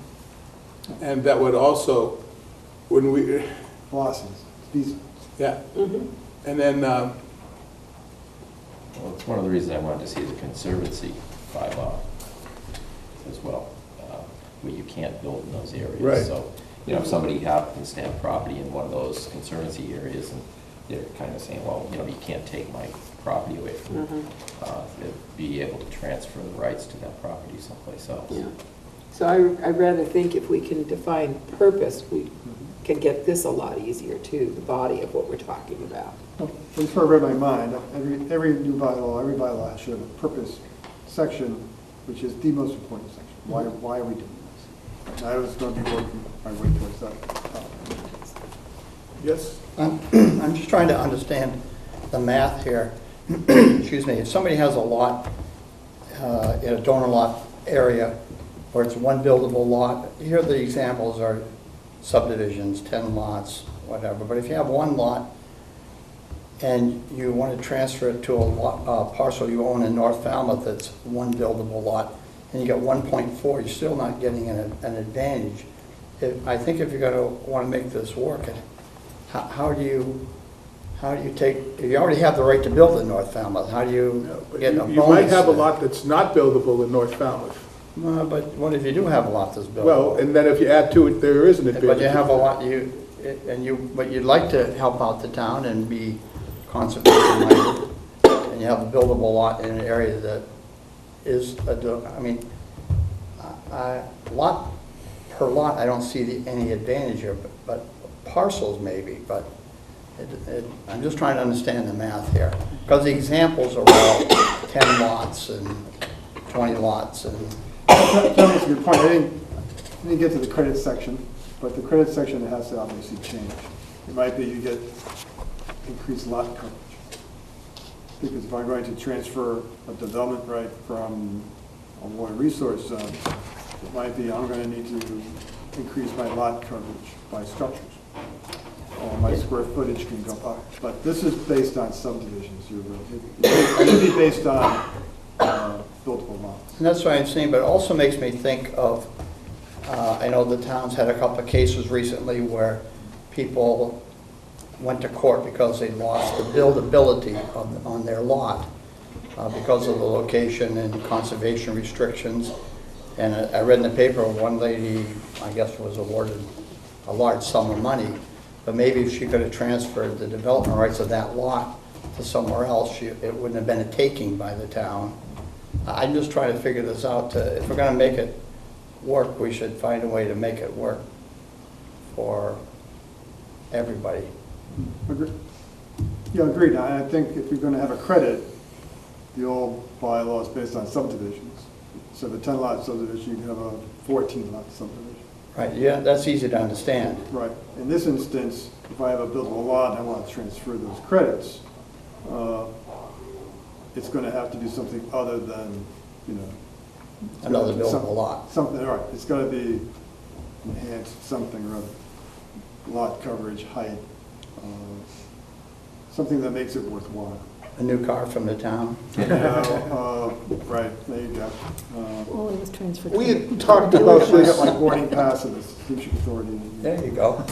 And that would also, when we... Losses, these. Yeah. And then... Well, it's one of the reasons I wanted to see the conservancy bylaw as well, where you can't build in those areas. Right. So, if somebody happens to have property in one of those conservancy areas, and they're kind of saying, well, you can't take my property away from me, they'd be able to transfer the rights to that property someplace else. Yeah. So I'd rather think if we can define purpose, we can get this a lot easier too, the body of what we're talking about. Well, before I read my mind, every new bylaw, every bylaw should have a purpose section, which is the most important section. Why are we doing this? And I was going to be working my way towards that. Yes? I'm just trying to understand the math here. Excuse me, if somebody has a lot in a donor lot area, where it's one buildable lot, here the examples are subdivisions, 10 lots, whatever. But if you have one lot and you want to transfer it to a parcel you own in North Falmouth that's one buildable lot, and you get 1.4, you're still not getting an advantage. I think if you're going to want to make this work, how do you take, if you already have the right to build in North Falmouth, how do you get a bonus? You might have a lot that's not buildable in North Falmouth. But what if you do have a lot that's buildable? Well, and then if you add to it, there is an advantage. But you have a lot, but you'd like to help out the town and be conservation minded, and you have a buildable lot in an area that is, lot per lot, I don't see any advantage here, but parcels maybe, but I'm just trying to understand the math here. Because the examples are all 10 lots and 20 lots and... That makes a good point. I didn't get to the credit section, but the credit section has to obviously change. It might be you get increased lot coverage. Because if I'm going to transfer a development right from a water resource zone, it might be I'm going to need to increase my lot coverage by structures. Or my square footage can go up. But this is based on subdivisions. It should be based on buildable lots. And that's what I'm saying, but it also makes me think of, I know the town's had a couple of cases recently where people went to court because they lost the buildability on their lot because of the location and conservation restrictions. And I read in the paper, one lady, I guess, was awarded a large sum of money, but maybe if she could have transferred the development rights of that lot to somewhere else, it wouldn't have been a taking by the town. I'm just trying to figure this out. If we're going to make it work, we should find a way to make it work for everybody. Agree- Yeah, agreed. I think if you're gonna have a credit, the old bylaw is based on subdivisions. So the 10-lot subdivision, you can have a 14-lot subdivision. Right, yeah, that's easy to understand. Right. In this instance, if I have a buildable lot and I want to transfer those credits, it's gonna have to do something other than, you know. it's gonna Another have to be buildable lot. Something, right. It's gotta be enhanced something or other. Lot coverage, height, something that makes it worthwhile. A new car from the town. Right, there you go. Well, it was transferred. We to- had talked about I got my this, boarding pass and the steamship authority. There you go.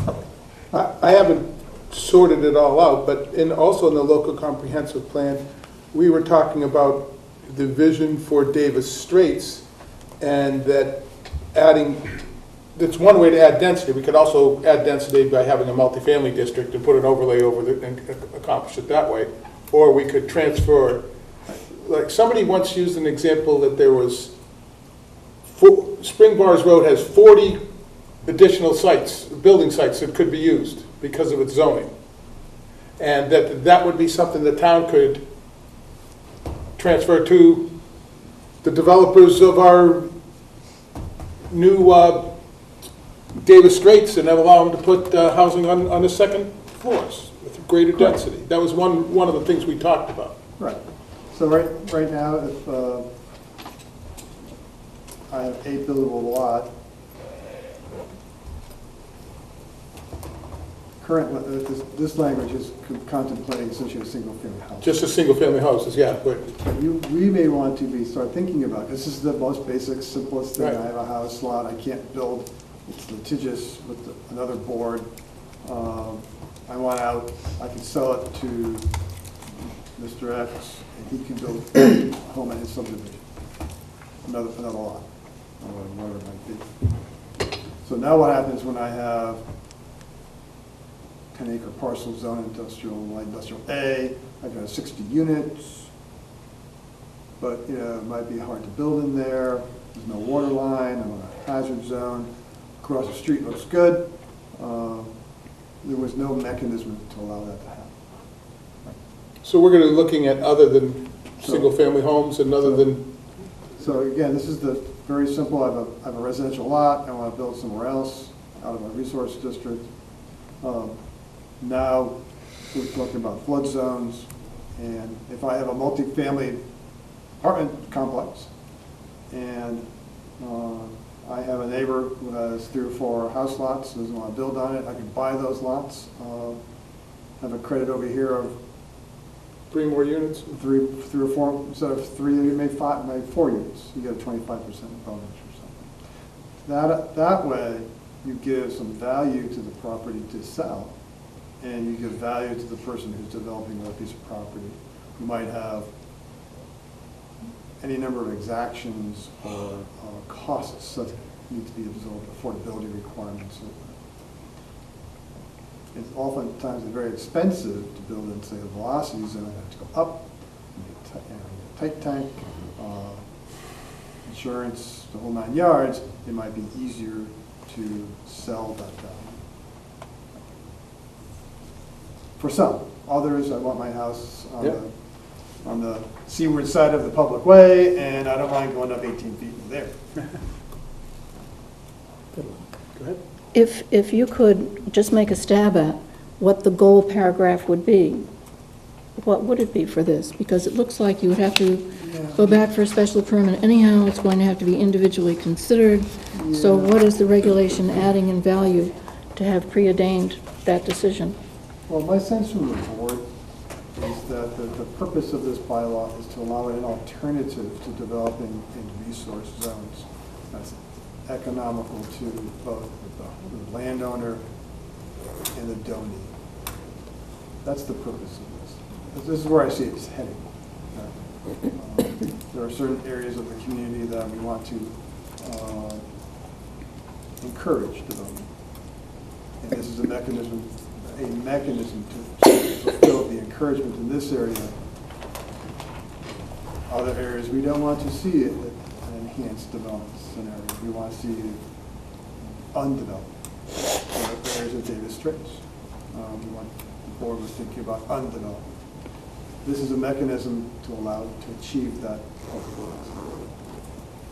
I haven't sorted it all out, but also in the local comprehensive plan, we were talking about the vision for Davis Straits, and that adding, that's one way to add density. We could also add density by having a multifamily district and put an overlay over it and accomplish it that way. Or we could transfer, like somebody once used an example that there was, Spring Bars Road has 40 additional sites, building sites that could be used because of its zoning. And that would be something the town could transfer to the developers of our new Davis Straits and then allow them to put housing on the second floors with greater density. That was one of the things we talked about. Right. So right now, if I have a buildable lot, this language is contemplating essentially a single-family house. Just a single-family houses, yeah, but We may want to start thinking about, this is the most basic, simplest thing. Right. I have a house lot, I can't build, it's litigious with another board. I want out, I can sell it to Mr. X, and he can build a home in his subdivision, another lot, or whatever it might be. So now what happens when I have 10-acre parcel zone, industrial, light industrial A, I've got 60 units, but, you know, it might be hard to build in there, there's no water line, I'm in a hazard zone, across the street looks good. There was no mechanism to allow that to happen. so we're going to be looking at other than single-family homes and other than, So again, this is the very simple, I have a residential lot, I want to build somewhere else, out of a resource district. Now, we're talking about flood zones, and if I have a multifamily apartment complex, and I have a neighbor who has 3 or 4 house lots, doesn't want to build on it, I can buy those lots, have a credit over here of 3 more units? 3 or 4, instead of 3, you may 4 units, you get a 25% bonus or something. That way, you give some value to the property to sell, and you give value to the person who's developing that piece of property, who might have any number of exactions or costs that need to be absorbed, affordability requirements. It's oftentimes very expensive to build in, say, a velocity zone. I have to go up, you need a tight tank, insurance, the whole 9 yards. It might be easier to sell that value. For some. Others, I want my house on the seaward side of the public way, and I don't mind going up 18 feet in there. Go ahead. If you could just make a stab at what the goal paragraph would be, what would it be for this? Because it looks like you would have to go back for a special permit anyhow, it's going to have to be individually considered. So what is the regulation adding in value to have preordained that decision? Well, my sense from the board is that the purpose of this bylaw is to allow an alternative to developing in resource zones that's economical to both the landowner and the donee. That's the purpose of this. This is where I see it's heading. There are certain areas of the community that we want to encourage development. And this is a mechanism to fulfill the encouragement in this area. Other areas, we don't want to see it an enhanced development scenario. We want to see it undeveloped. Areas of Davis Straits. The board was thinking about undeveloped. This is a mechanism to allow to achieve that.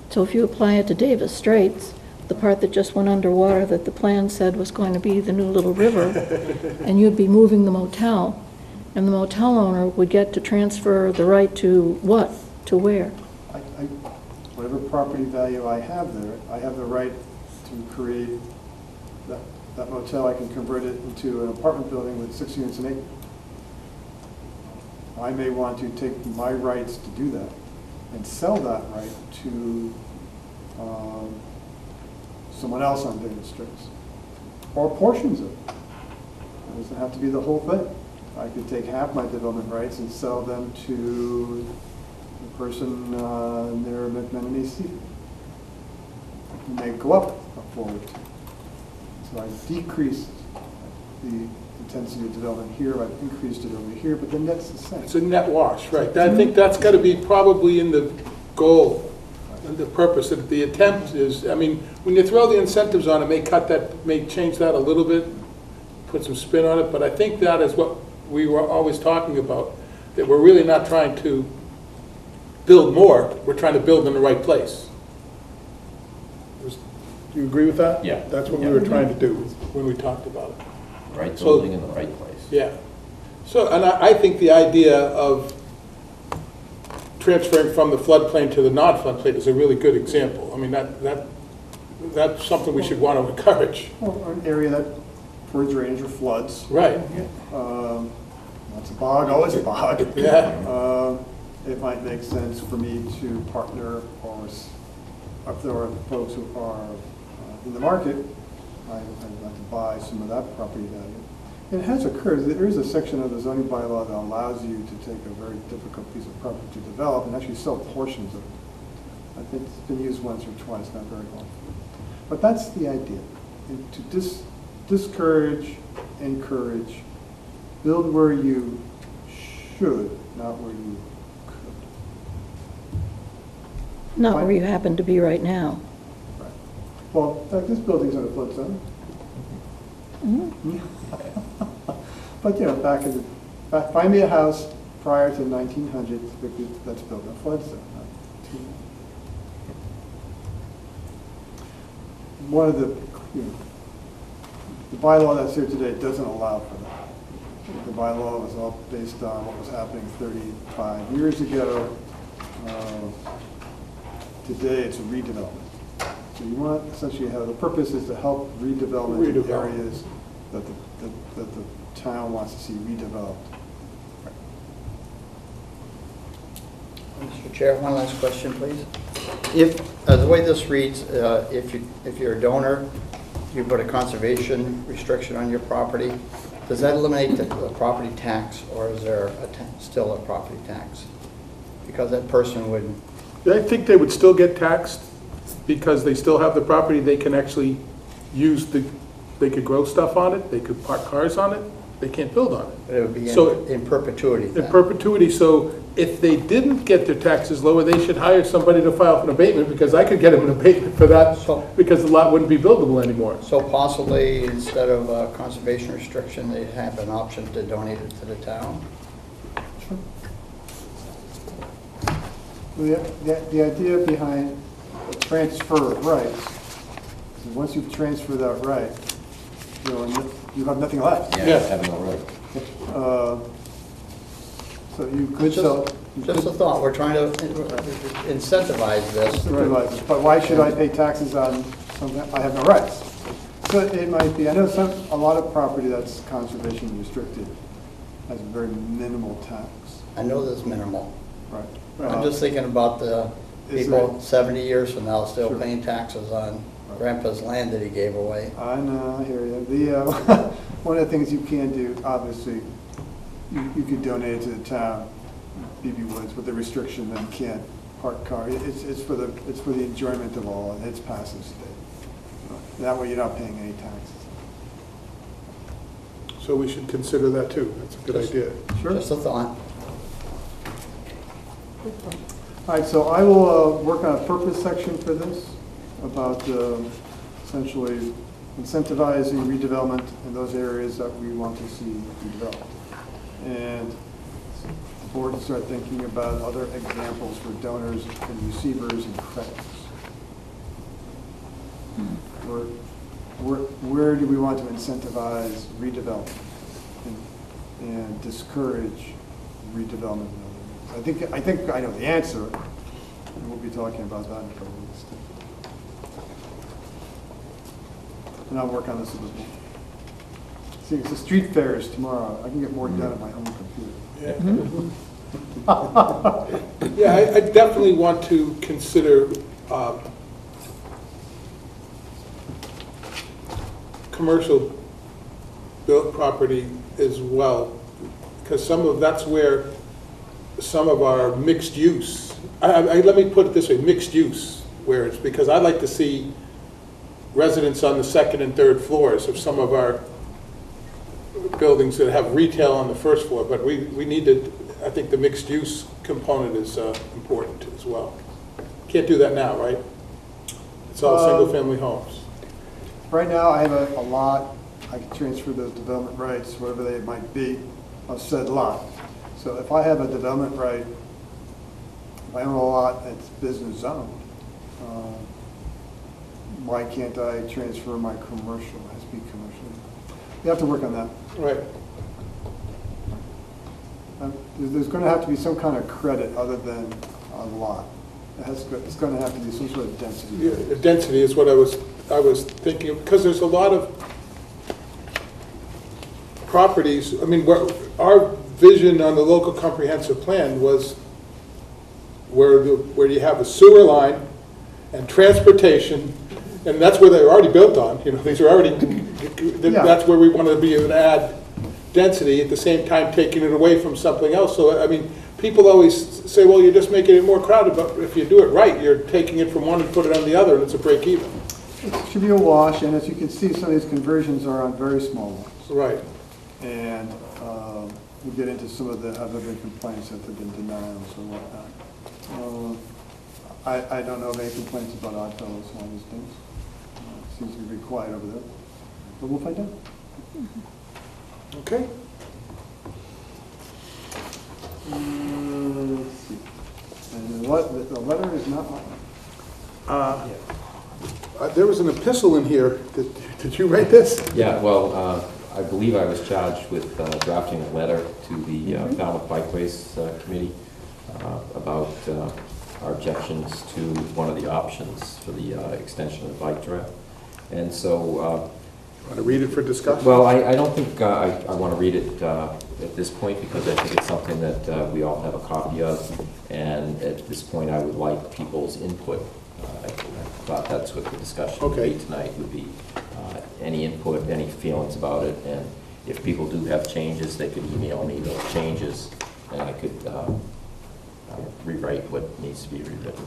So if you apply it to Davis Straits, the part that just went underwater that the plan said was going to be the new Little River, and you'd be moving the motel, and the motel owner would get to transfer the right to what? To where? Whatever property value I have there, I have the right to create that motel. I can convert it into an apartment building with 6 units an acre. I may want to take my rights to do that and sell that right to someone else on Davis Straits, or portions of it. It doesn't have to be the whole thing. I could take half my development rights and sell them to the person near McMenemy Sea. And they go up forward. So I decreased the intensity of development here, I've increased it over here, but the net's the same. It's a net wash, right. I think that's got to be probably in the goal and the purpose. That the attempt is, I mean, when you throw the incentives on it, may change that a little bit, put some spin on it, but I think that is what we were always talking about, that we're really not trying to build more, we're trying to build in the right place. Do you agree with that? Yeah. That's what we were trying to do when we talked about it. Right So- building in the right place. Yeah. So, and I think the idea of transferring from the floodplain to the non-floodplain is a really good example. I mean, that's something we should want to encourage. Or an area that, for drainage or floods, Right. that's a bog, always a bog. Yeah. It might make sense for me to partner, or if there are folks who are in the market, I'd like to buy some of that property value. And it has occurred, there is a section of the zoning bylaw that allows you to take a very difficult piece of property to develop and actually sell portions of it. I think it's been used once or twice, not very often. But that's the idea, to discourage, encourage, build where you should, not where you could. Not where you happen to be right now. Right. Well, in fact, this building's in a flood zone. But, you know, find me a house prior to 1900 that's built in a flood zone. One of the bylaw that's here today doesn't allow for that. The bylaw was all based on what was happening 35 years ago. Today, it's a redevelopment. So you want essentially the purpose is to help redevelopment in areas that the town wants to see redeveloped. Mr. Chair, one last question, please. If, the way this reads, if you're a donor, you put a conservation restriction on your property, does that eliminate the property tax, or is there still a property tax? Because that person would... I think they would still get taxed because they still have the property. They can actually use they could grow stuff on it, they could park cars on it, they can't build on it. It would be So- in perpetuity then. In perpetuity, so if they didn't get their taxes lower, they should hire somebody to file for an abatement, because I could get them an abatement for that, because the lot wouldn't be buildable anymore. So possibly, instead of a conservation restriction, they have an option to donate it to the town? The idea behind the transfer of rights is once you've transferred that right, you have nothing left. Yeah, Yeah. having no right. So you could sell. Just a thought, we're trying to incentivize this. But why should I pay taxes on something I have no rights? So it might be, I know a lot of property that's conservation restricted has a very minimal tax. I know there's minimal. Right. I'm just thinking about the Is people there- 70 years from now still Sure. paying taxes on Grandpa's land that he gave away. I know, I hear you. One of the things you can do, obviously, you could donate it to the town, BB Woods, with the restriction that you can't park car. It's for the enjoyment of all, and it's passive state. That way you're not paying any taxes. So we should consider that too. That's a good idea. Sure. Just a thought. All right, so I will work on a purpose section for this, about essentially incentivizing redevelopment in those areas that we want to see redeveloped. And the board will start thinking about other examples for donors and receivers and credits. Where do we want to incentivize redevelopment and discourage redevelopment in other areas? I think I know the answer, and we'll be talking about that in a couple of weeks. And I'll work on this a little bit. See, it's the street fairs tomorrow. I can get more done at my own computer. Yeah, I definitely want to consider commercial built property as well, because that's where some of our mixed use, let me put it this way, mixed use, where it's, because I like to see residents on the second and third floors of some of our buildings that have retail on the first floor, but we need to, I think the mixed use component is important as well. Can't do that now, right? It's all single family homes. Right now, I have a lot. I can transfer those development rights, whatever they might be, of said lot. So if I have a development right, if I own a lot that's business zoned, why can't I transfer my commercial? It has to be commercial. You have to work on that. Right. There's going to have to be some kind of credit other than a lot. It's going to have to be some sort of density. Yeah, the density is what I was thinking of, because there's a lot of properties. I mean, our vision on the local comprehensive plan was where you have a sewer line and transportation, and that's where they're already built on. You know, these are already. That's where we want to be able to add density at the same time taking it away from something else. So I mean, people always say, well, you're just making it more crowded, but if you do it right, you're taking it from one and put it on the other, and it's a break even. It should be a wash, and as you can see, some of these conversions are on very small lots. Right. And we'll get into some of the other big complaints that there have been denials or whatnot. I don't know of any complaints about Oddfellows and all these things. Seems to be quiet over there, but we'll find out. Okay. Let's see. And the letter is not mine. There was an epistle in here. Did you write this? Yeah, well, I believe I was charged with drafting a letter to the Falmouth Bikeways Committee about our objections to one of the options for the extension of the bike trail. And so... Want to read it for discussion? Well, I don't think I want to read it at this point, because I think it's something that we all have a copy of, and at this point I would like people's input. I thought that's what the discussion would be tonight, would be any input, any feelings about it, and if people do have changes, they could email me those changes, and I could rewrite what needs to be rewritten.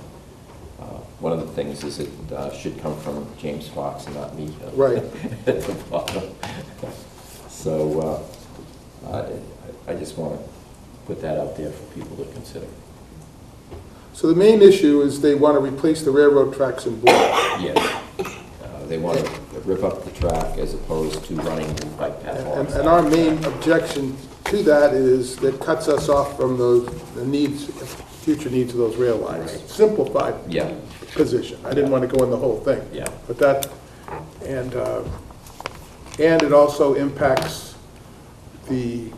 One of the things is it should come from James Fox and not me. Right. At the bottom. So I just want to put that out there for people to consider. So the main issue is they want to replace the railroad tracks in Boyle. Yes. They want to rip up the track as opposed to running the bike path along. And our main objection to that is that cuts us off from the needs, future needs of those rail lines. Right. Simplified Yeah. position. I didn't want to go in the whole thing. Yeah. But that, and it also impacts the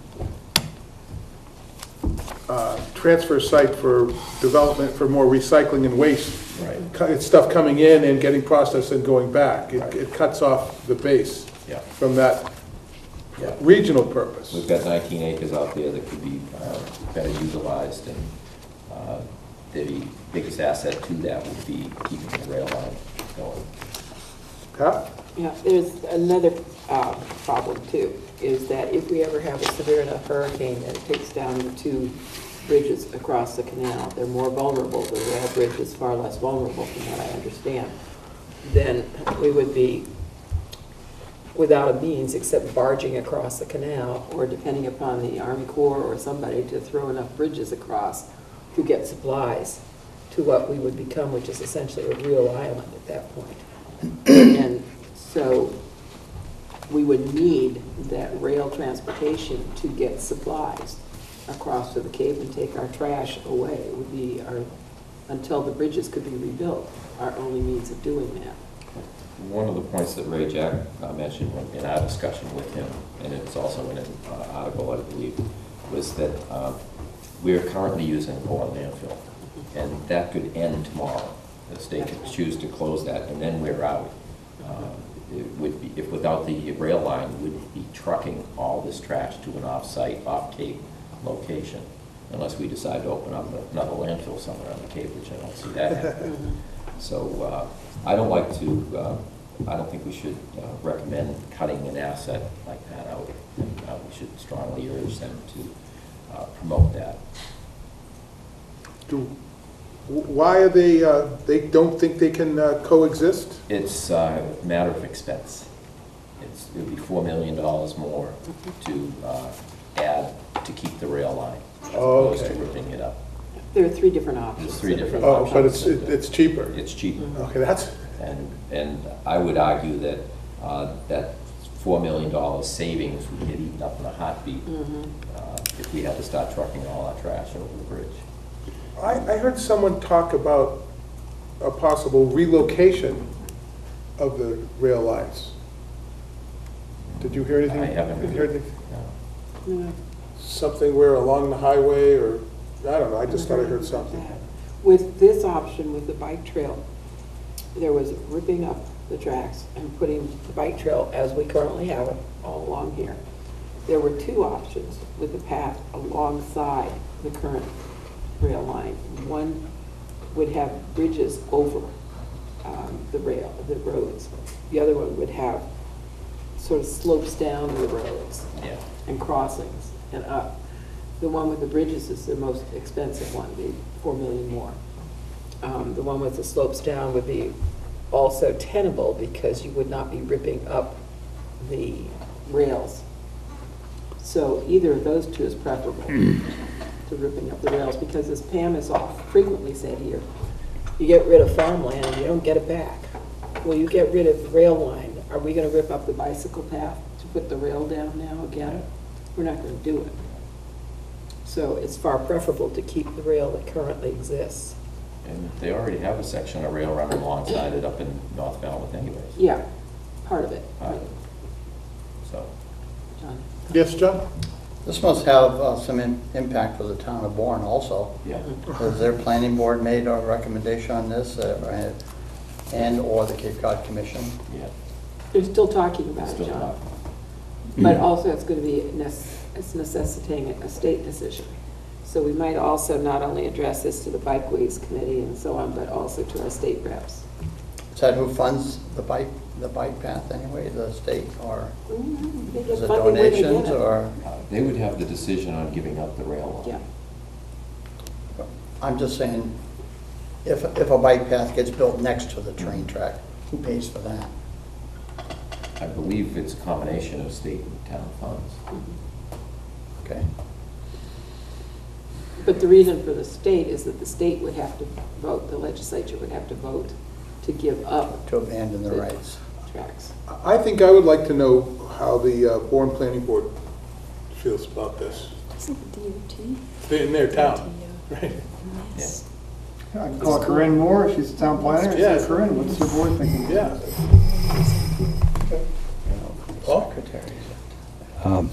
transfer site for development, for more recycling and waste. Right. It's stuff coming in and getting processed and going back. It cuts off the base Yeah. from that Yeah. regional purpose. We've got 19 acres out there that could be better utilized, and the biggest asset to that would be keeping the rail line going. Huh? Yeah, there's another problem too, is that if we ever have a severe enough hurricane that it takes down the two bridges across the canal, they're more vulnerable. The rail bridge is far less vulnerable from what I understand. Then we would be without a means except barging across the canal, or depending upon the Army Corps or somebody to throw enough bridges across to get supplies to what we would become, which is essentially a real island at that point. And so we would need that rail transportation to get supplies across to the Cape and take our trash away. It would be our, until the bridges could be rebuilt, our only means of doing that. One of the points that Ray Jack mentioned in our discussion with him, and it's also in an article, I believe, was that we're currently using Bourne landfill, and that could end tomorrow. The state could choose to close that, and then we're out. It would be, if without the rail line, we would be trucking all this trash to an off-site, off-Cape location, unless we decide to open up another landfill somewhere on the Cape, which I don't see that happening. So I don't like to, I don't think we should recommend cutting an asset like that out. And, we should strongly urge them to promote that. Why are they don't think they can coexist? It's a matter of expense. It would be $4 million more to add to keep the rail line, as opposed to ripping it up. There are three different options. There's three different Oh, options. but it's cheaper. It's cheaper. Okay, that's, And I would argue that that $4 million savings would get eaten up in a heartbeat if we had to start trucking all our trash over the bridge. I heard someone talk about a possible relocation of the rail lines. Did you hear anything? I haven't Did you heard hear it. anything? No. Something where along the highway, or, I don't know, I just thought I heard something. With this option, with the bike trail, there was ripping up the tracks and putting the bike trail, as we currently have it, all along here. There were two options with the path alongside the current rail line. One would have bridges over the roads. The other one would have sort of slopes down the roads Yeah. and crossings and up. The one with the bridges is the most expensive one, the $4 million more. The one with the slopes down would be also tenable because you would not be ripping up the rails. So either of those two is preferable to ripping up the rails, because as Pam has frequently said here, you get rid of farmland and you don't get it back. Well, you get rid of the rail line. Are we going to rip up the bicycle path to put the rail down now again? We're not going to do it. So it's far preferable to keep the rail that currently exists. And they already have a section of rail running alongside it up in North Falmouth anyways. Yeah, part of it. So, John? Yes, John? This must have some impact for the town of Bourne also. yeah. Has their planning board made a recommendation on this, and/or the Cape Cod Commission? Yeah. They're still talking about it, Still John. not. But also it's going to be, it's necessitating a state decision. So we might also not only address this to the Bikeways Committee and so on, but also to our state reps. Is that who funds the bike path anyway, the state, or They get is it funding where they get donations, it. or? They would have the decision on giving up the rail line. Yeah. I'm just saying, if a bike path gets built next to the train track, who pays for that? I believe it's a combination of state and town funds. Okay. But the reason for the state is that the state would have to vote, the legislature would have to vote to give up To abandon the rights. tracks. I think I would like to know how the Bourne Planning Board feels about this. Isn't the DOT? They're in their town, right? Yes. I can call Corinne Moore, she's the town planner, and Yeah. say, Corinne, what's your board thinking? Yeah. Paul? Well,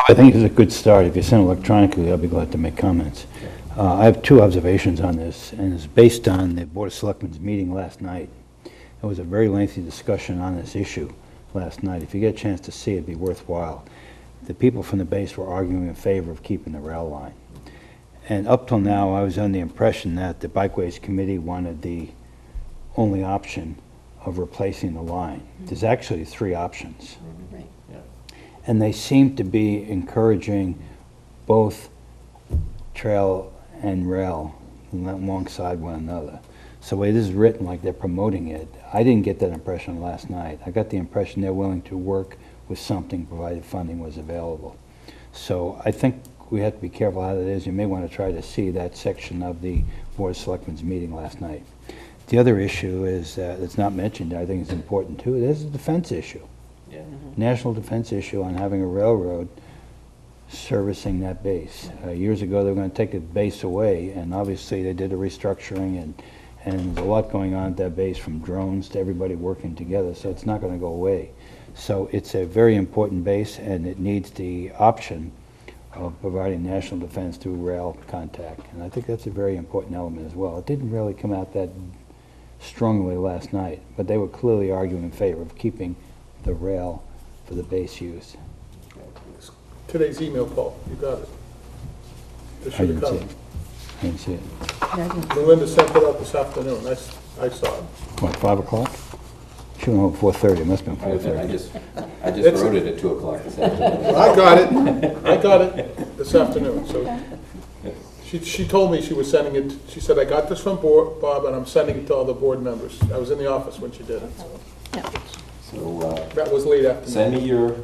I think it's a good start. If you send electronically, I'll be glad to make comments. I have two observations on this, and it's based on the Board of Selectmen's meeting last night. It was a very lengthy discussion on this issue last night. If you get a chance to see it, it'd be worthwhile. The people from the base were arguing in favor of keeping the rail line. And up till now, I was under the impression that the Bikeways Committee wanted the only option of replacing the line. There's actually 3 options. Right. Yeah. And they seem to be encouraging both trail and rail alongside one another. So it is written like they're promoting it. I didn't get that impression last night. I got the impression they're willing to work with something provided funding was available. So I think we have to be careful how that is. You may want to try to see that section of the Board of Selectmen's meeting last night. The other issue is, it's not mentioned, I think it's important too, there's a defense issue. Yeah. National defense issue on having a railroad servicing that base. Years ago, they were going to take the base away, and obviously they did a restructuring, and there's a lot going on at that base, from drones to everybody working together, so it's not going to go away. So it's a very important base, and it needs the option of providing national defense through rail contact, and I think that's a very important element as well. It didn't really come out that strongly last night, but they were clearly arguing in favor of keeping the rail for the base use. Today's email, Paul, you got it. It I should didn't have see come. it. I didn't see it. Melinda sent it out this afternoon, I saw it. What, 5 o'clock? She went home at 4:30, it must have been I 4:30. just It's- wrote it at 2 o'clock this afternoon. I got it this afternoon, so she told me she was sending it, she said, I got this from Bob, and I'm sending it to all the board members. I was in the office when she did it. So, That was late afternoon. send me your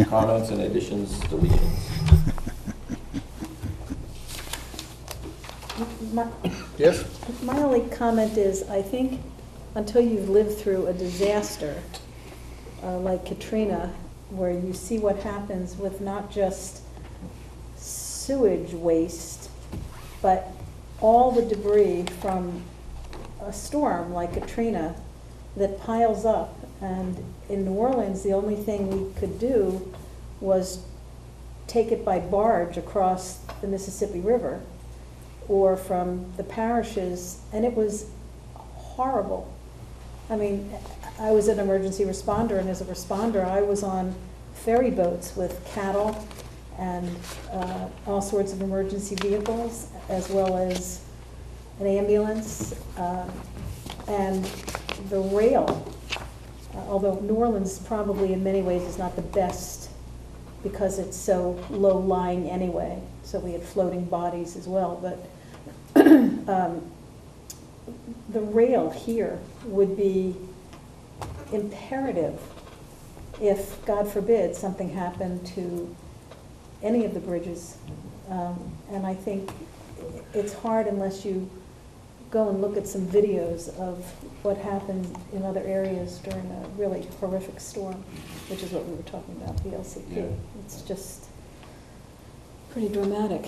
comments and additions, deletions. Yes? My only comment is, I think until you've lived through a disaster like Katrina, where you see what happens with not just sewage waste, but all the debris from a storm like Katrina that piles up. And in New Orleans, the only thing we could do was take it by barge across the Mississippi River or from the parishes, and it was horrible. I mean, I was an emergency responder, and as a responder, I was on ferry boats with cattle and all sorts of emergency vehicles, as well as an ambulance, and the rail. Although New Orleans probably in many ways is not the best because it's so low-lying anyway, so we had floating bodies as well, but the rail here would be imperative if, God forbid, something happened to any of the bridges. And I think it's hard unless you go and look at some videos of what happened in other areas during a really horrific storm, which is what we were talking about, the LCP. Yeah. It's just pretty dramatic.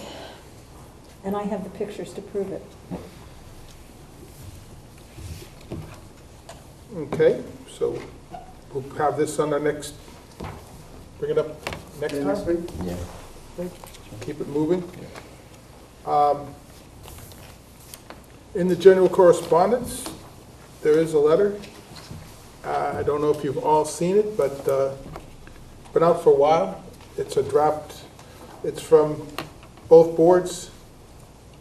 And I have the pictures to prove it. Okay, so we'll have this on our next, bring it up next Okay, next time? week? Yeah. Keep it moving. In the general correspondence, there is a letter. I don't know if you've all seen it, but it's been out for a while. It's a draft. It's from both boards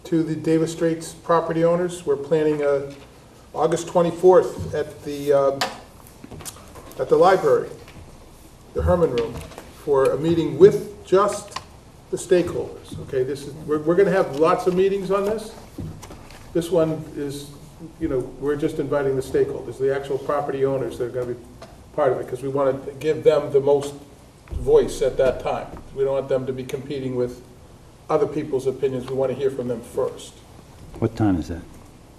to the Davis Straits property owners. We're planning August 24th at the library, the Herman Room, for a meeting with just the stakeholders. Okay, we're going to have lots of meetings on this. This one is, we're just inviting the stakeholders, the actual property owners that are going to be part of it, because we want to give them the most voice at that time. We don't want them to be competing with other people's opinions. We want to hear from them first. What time is that?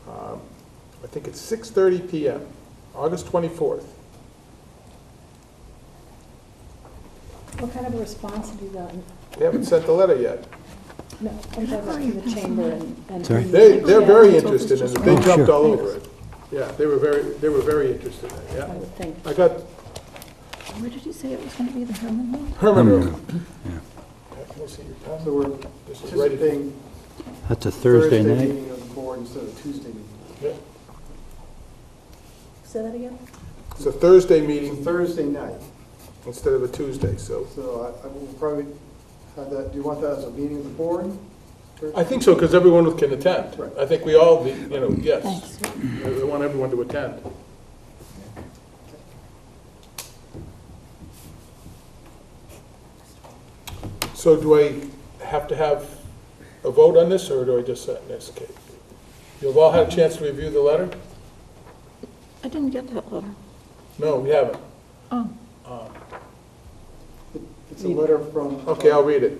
I think it's 6:30 p.m., August 24th. What kind of a response have you gotten? They haven't sent the letter yet. No, I'm talking about from the chamber and. Sorry? They're very Yeah. interested in it. They Oh, jumped sure. all over it. Yeah, they were very interested in it, I yeah. would think. I got Where did you say it was going to be, the Herman Room? Herman Herman Room. Can I see your pen? So we're This is ready. anticipating That's a Thursday night? meeting of the board instead of Tuesday meeting. Yeah. Say that again? It's a Thursday It's a meeting Thursday night, instead of a Tuesday, so. so I will probably have that, do you want that as a meeting of the board? I think so, because everyone can attend. Right. I think we all, yes. Thanks. I want everyone to attend. So do I have to have a vote on this, or do I just set this case? You've all had a chance to review the letter? I didn't get that letter. No, we haven't. Oh, It's a letter from. Okay, I'll read it.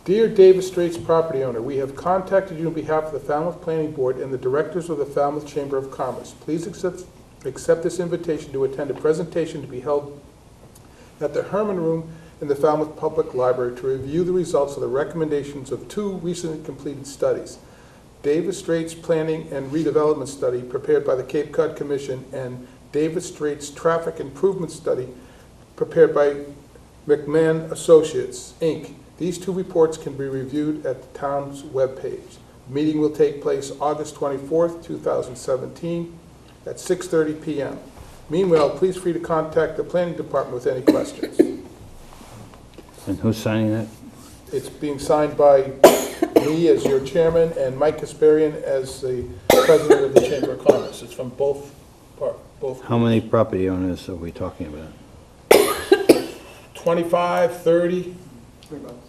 Dear Davis Straits property owner, we have contacted you on behalf of the Falmouth Planning Board and the directors of the Falmouth Chamber of Commerce. Please accept this invitation to attend a presentation to be held at the Herman Room in the Falmouth Public Library to review the results of the recommendations of 2 recently completed studies. Davis Straits Planning and Redevelopment Study prepared by the Cape Cod Commission and Davis Straits Traffic Improvement Study prepared by McMahon Associates, Inc. These 2 reports can be reviewed at the town's webpage. The meeting will take place August 24th, 2017 at 6:30 p.m. Meanwhile, please free to contact the planning department with any questions. And who's signing that? It's being signed by me as your chairman and Mike Kasparian as the president of the Chamber of Commerce. It's from both. How many property owners are we talking about? 25, 30. 3 months.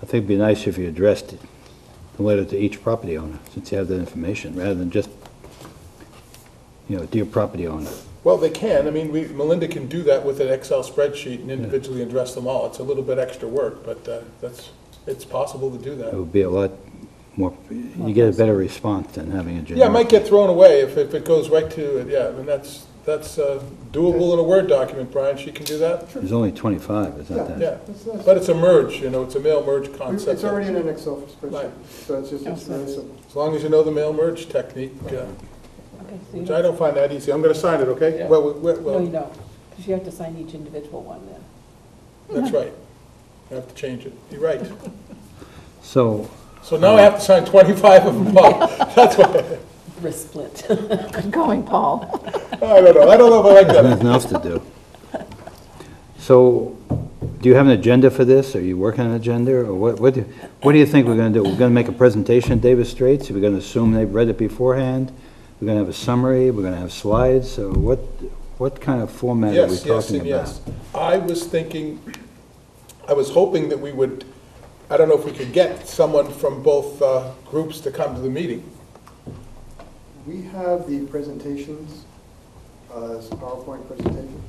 I think it'd be nice if you addressed the letter to each property owner, since you have that information, rather than just, dear property owner. Well, they can. I mean, Melinda can do that with an Excel spreadsheet and individually address them all. It's a little bit extra work, but it's possible to do It that. would be a lot more, you get a better response than having a generic. Yeah, it might get thrown away if it goes right to it, yeah. I mean, that's doable in a Word document, Brian. She can do that? There's only 25, is that that? Yeah, That's- but it's a merge, it's a mail merge concept. It's already in an Excel spreadsheet, Right. so it's very simple. As long as you know the mail merge technique, Okay, so you which don't, I don't find that easy. I'm going to sign it, okay? Yeah. Well, no, you don't, because you have to sign each individual one then. that's right. I have to change it. You're right. So, So now I have to sign 25 of them all. That's what, Wrist split. good going, Paul. I don't know. I don't know if I like there's that. nothing else to do. So, do you have an agenda for this? Are you working on an agenda, or what do you think we're gonna do? We're gonna make a presentation at Davis Straits? Are we gonna assume they've read it beforehand? We're gonna have a summary? We're gonna have slides? So what kind of format are we Yes, yes, talking and about? yes. I was hoping that we would, I don't know if we could get someone from both groups to come to the meeting. We have the presentations as PowerPoint presentations.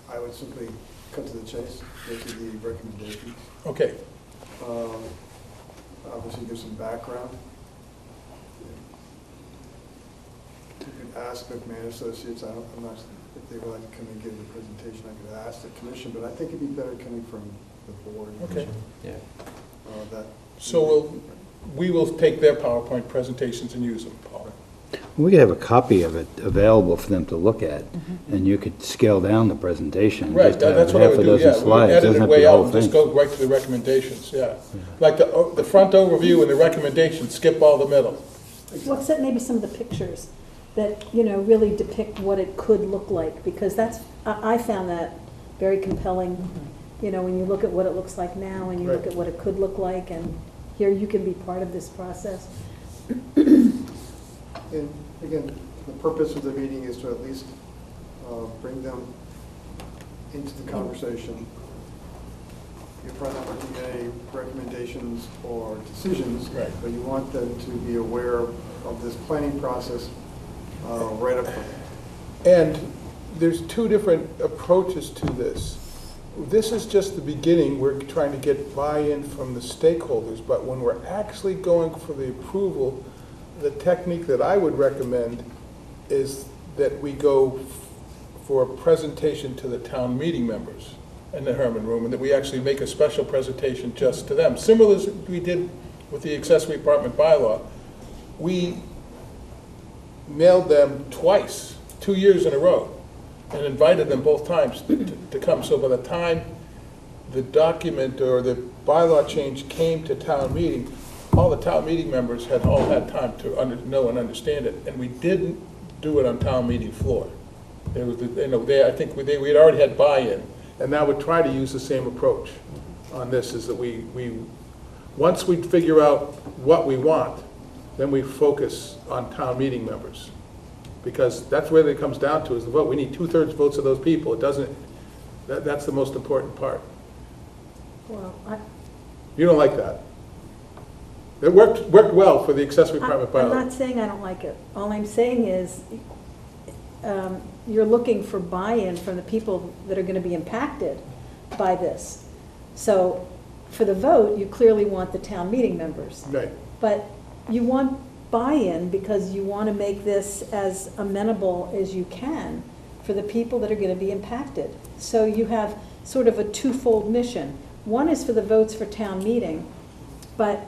I would simply cut to the chase, go to the recommendations. Okay. Obviously, give some background. You could ask McMahon Associates, I'm not, if they would like to come and give the presentation, I could ask the commission, but I think it'd be better coming from the board. Okay. Yeah. That. So we will take their PowerPoint presentations and use them, Paul. We could have a copy of it available for them to look at, and you could scale down the presentation. Right, just have that's what I half would a do, dozen yeah. We slides. edit Doesn't it have to be way the out whole and just thing. go right to the recommendations, yeah. Like the front overview and the recommendations, skip all the middle. Well, except maybe some of the pictures that, really depict what it could look like, because I found that very compelling, when you look at what it looks like now and you look Right. at what it could look like, and here you can be part of this process. And again, the purpose of the meeting is to at least bring them into the conversation. You're probably not making any recommendations or decisions, Right. but you want them to be aware of this planning process right up front. And there's 2 different approaches to this. This is just the beginning. We're trying to get buy-in from the stakeholders, but when we're actually going for the approval, the technique that I would recommend is that we go for a presentation to the town meeting members in the Herman Room, and that we actually make a special presentation just to them. Similar as we did with the accessory apartment bylaw. We mailed them twice, 2 years in a row, and invited them both times to come. So by the time the document or the bylaw change came to town meeting, all the town meeting members had all had time to know and understand it, and we didn't do it on town meeting floor. It was, I think we had already had buy-in, and now we try to use the same approach on this, is that we once we figure out what we want, then we focus on town meeting members. Because that's where it comes down to, is the vote. We need 2/3 votes of those people. It doesn't, that's the most important part. Well, You don't like that? It worked well for the accessory apartment I'm bylaw. not saying I don't like it. All I'm saying is, you're looking for buy-in from the people that are gonna be impacted by this. So, for the vote, you clearly want the town meeting members. Right. But you want buy-in because you want to make this as amenable as you can for the people that are going to be impacted. So you have sort of a twofold mission. One is for the votes for town meeting, but,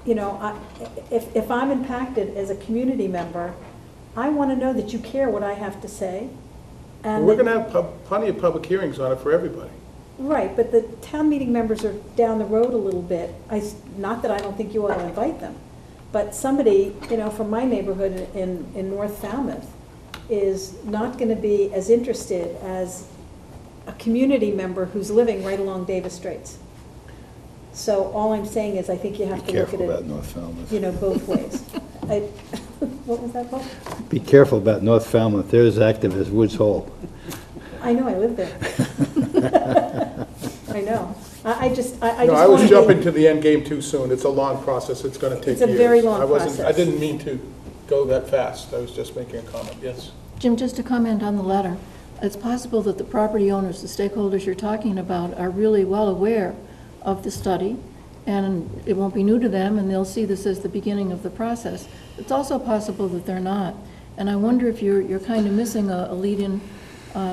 you know, if I'm impacted as a community member, I want to know that you care what I have to say. And We're that- going to have plenty of public hearings on it for everybody. Right, but the town meeting members are down the road a little bit. Not that I don't think you ought to invite them, but somebody, you know, from my neighborhood in North Falmouth is not going to be as interested as a community member who's living right along Davis Straits. So all I'm saying is I think you have to look at it, North Falmouth. you know, both ways. What was that called? Be careful about North Falmouth, they're as active as Woods Hole. I know, I live there. I know. I just No, want I was to jumping be, to the end game too soon. It's a long process. It's going to take It's years. a very long I wasn't- I process. didn't mean to go that fast. I was just making a comment. Yes? Jim, just to comment on the letter, it's possible that the property owners, the stakeholders you're talking about, are really well aware of the study, and it won't be new to them, and they'll see this as the beginning of the process. It's also possible that they're not, and I wonder if you're kind of missing a lead-in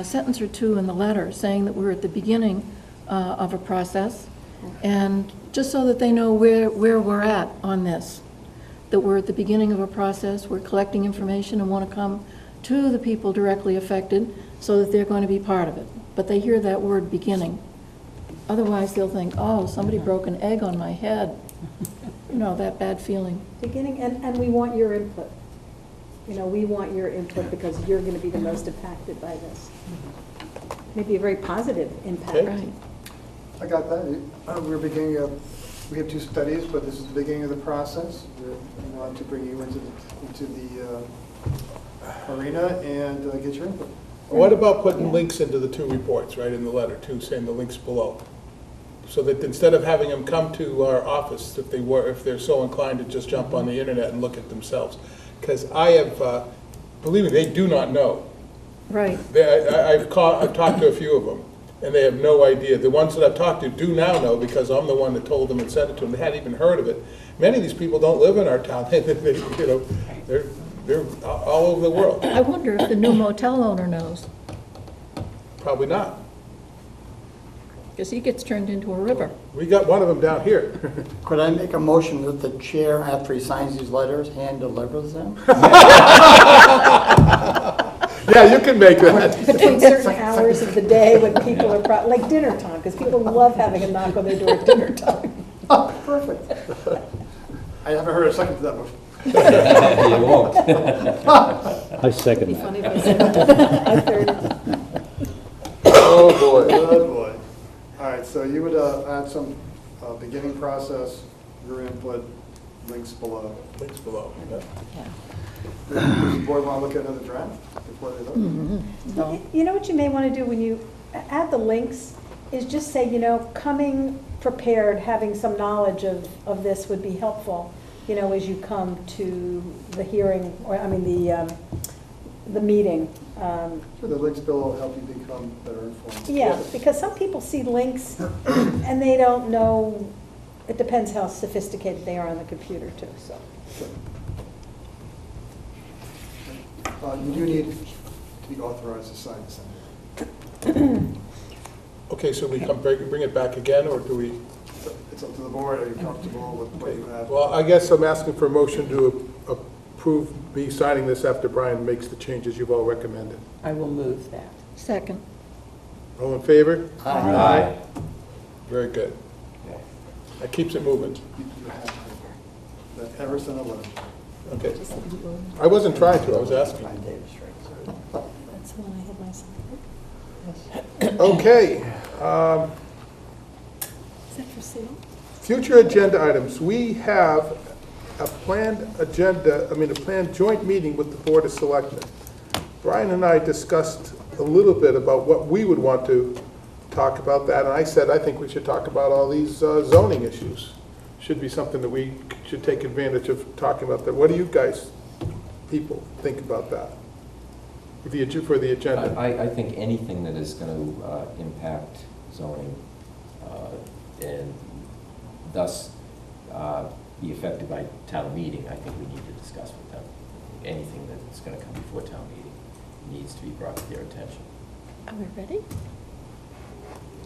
sentence or two in the letter, saying that we're at the beginning of a process, and just so that they know where we're at on this, that we're at the beginning of a process, we're collecting information and want to come to the people directly affected so that they're going to be part of it. But they hear that word beginning. Otherwise, they'll think, oh, somebody broke an egg on my head. You know, that bad feeling. beginning, and we want your input. You know, we want your input because you're going to be the most impacted by this. Maybe a very positive impact. Okay. Right. I got that. We're beginning of, we have two studies, but this is the beginning of the process. We want to bring you into the arena and get your input. What about putting links into the two reports, right, in the letter, too, saying the links below? So that instead of having them come to our office, if they're so inclined to just jump on the internet and look at themselves. Because I have, believe me, they do not know. Right. I've talked to a few of them, and they have no idea. The ones that I've talked to do now know because I'm the one that told them and sent it to them. They hadn't even heard of it. Many of these people don't live in our town. You know, they're all over the world. I wonder if the new motel owner knows, Probably not. because he gets turned into a river. We got one of them down here. Could I make a motion that the chair, after he signs these letters, hand delivers them? Yeah, you can make that. Between certain hours of the day when people are, like dinner time, because people love having a knock on their door at dinner time. Oh, perfect. I haven't heard a second to that motion. You won't. I second It'd be that. funny if I said that. I third it. Oh, boy. Good boy. All right, so you would add some beginning process, your input, links below. Links below. Yeah. Does the board want to look at another draft before they vote? You know what you may want to do when you add the links, is just say, you know, coming prepared, having some knowledge of this would be helpful, you know, as you come to the hearing, or, I mean, the meeting. So the links below will help you become better informed. Yeah, because some people see links and they don't know, it depends how sophisticated they are on the computer too, so. You do need to be authorized to sign this. Okay, so we bring it back again, or do we? It's up to the board. Are you comfortable with what you have? Well, I guess I'm asking for a motion to approve me signing this after Brian makes the changes you've all recommended. I will move that. Second. All in favor? Aye. Very good. That keeps it moving. You have that Everson 11. Okay. I wasn't trying to, I was asking. That's the one I had myself. Okay. Is that for sale? Future agenda items. We have a planned joint meeting with the Board of Selectmen. Brian and I discussed a little bit about what we would want to talk about that, and I said, I think we should talk about all these zoning issues. Should be something that we should take advantage of talking about that. What do you guys, people, think about that? For the agenda? I think anything that is going to impact zoning and thus be affected by town meeting, I think we need to discuss with them. Anything that's going to come before town meeting needs to be brought to their attention. Are we ready?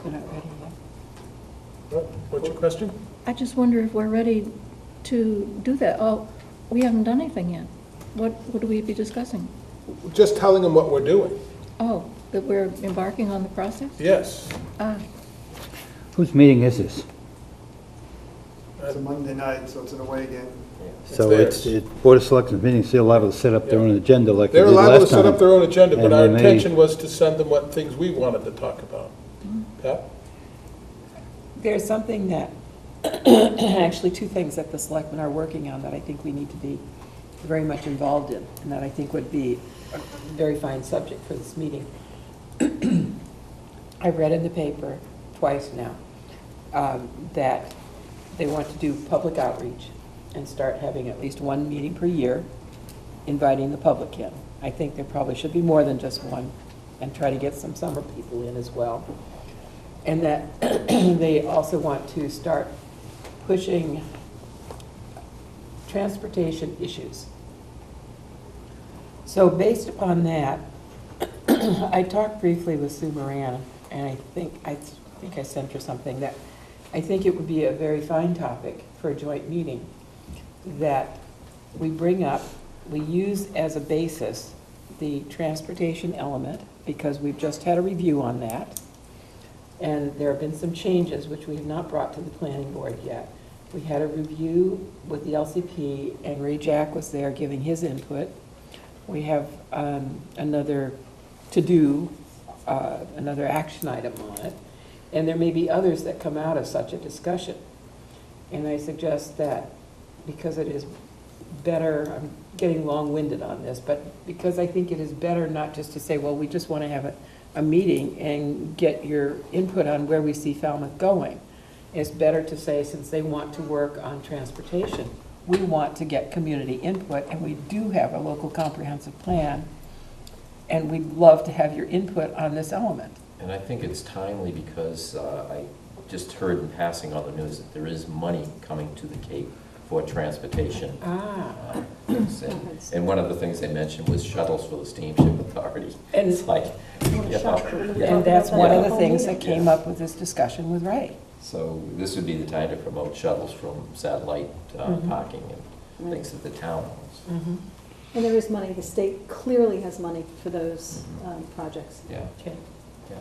We're not ready yet. What's your question? I just wonder if we're ready to do that. Oh, we haven't done anything yet. What would we be discussing? Just telling them what we're doing. Oh, that we're embarking on the process? Yes. Ah, Whose meeting is this? It's a Monday night, so it's an away game. So theirs. it's Board of Selectmen's meeting, so they're allowed to set up their own agenda like they They're did last time. allowed to set up their own agenda, but And our they may- intention was to send them what things we wanted to talk about. Pat? There's something that, actually two things that the selectmen are working on that I think we need to be very much involved in, and that I think would be a very fine subject for this meeting. I've read in the paper twice now that they want to do public outreach and start having at least one meeting per year, inviting the public in. I think there probably should be more than just one, and try to get some summer people in as well. And that they also want to start pushing transportation issues. So based upon that, I talked briefly with Sue Moran, and I think I sent her something that I think it would be a very fine topic for a joint meeting, that we bring up, we use as a basis the transportation element, because we've just had a review on that, and there have been some changes which we have not brought to the planning board yet. We had a review with the LCP, and Ray Jack was there giving his input. We have another to-do, another action item on it, and there may be others that come out of such a discussion. And I suggest that, because it is better, I'm getting long-winded on this, but because I think it is better not just to say, well, we just want to have a meeting and get your input on where we see Falmouth going. It's better to say, since they want to work on transportation, we want to get community input, and we do have a local comprehensive plan, and we'd love to have your input on this element. And I think it's timely because I just heard in passing on the news that there is money coming to the Cape for transportation. Things. And one of the things they mentioned was shuttles for the steamship authority. And- It's like, you know, And that's one of the things that came up with this discussion with Ray. so this would be the time to promote shuttles from satellite parking and things that the town owns. And there is money, the state clearly has money for those projects. Yeah, Okay. yeah.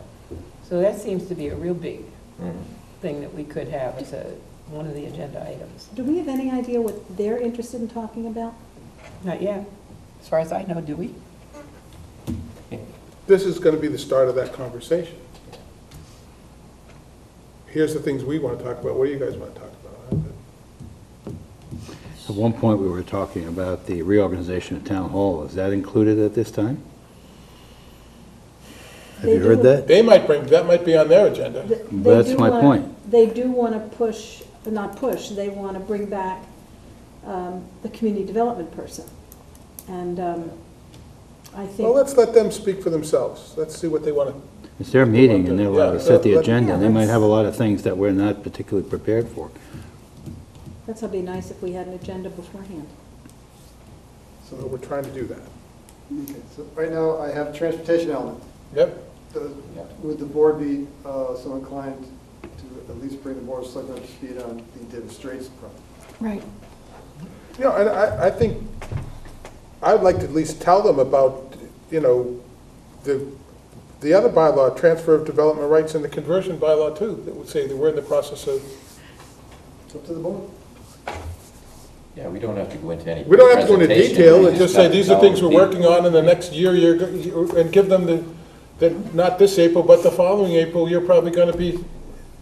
So that seems to be a real big Mhm. thing that we could have as one of the agenda items. Do we have any idea what they're interested in talking about? Not yet, as far as I know, do we? This is going to be the start of that conversation. Here's the things we want to talk about. What do you guys want to talk about? At one point, we were talking about the reorganization of Town Hall. Is that included at this time? Have They you heard do. that? They might bring, that might be on their agenda. That's my point. They do want to push, not push, they want to bring back the community development person. And I think. Well, let's let them speak for themselves. Let's see what they want to. It's their meeting, and they're allowed to set the Yeah, agenda. They yeah, might that's- have a lot of things that we're not particularly prepared for. That's would be nice if we had an agenda beforehand. So we're trying to do that. Okay, so right now, I have transportation element. Yep. Would the board be so inclined to at least bring the board of selectmen up to speed on the David Straits project? right. You know, and I think, I'd like to at least tell them about, you know, the other bylaw, transfer of development rights, and the conversion bylaw too, that would say that we're in the process of. It's up to the board. Yeah, we don't have to go into any. We don't have to go into presentation. detail, We and just say, have to these are tell things we're people. working on in the next year, and give them that not this April, but the following April, you're probably gonna be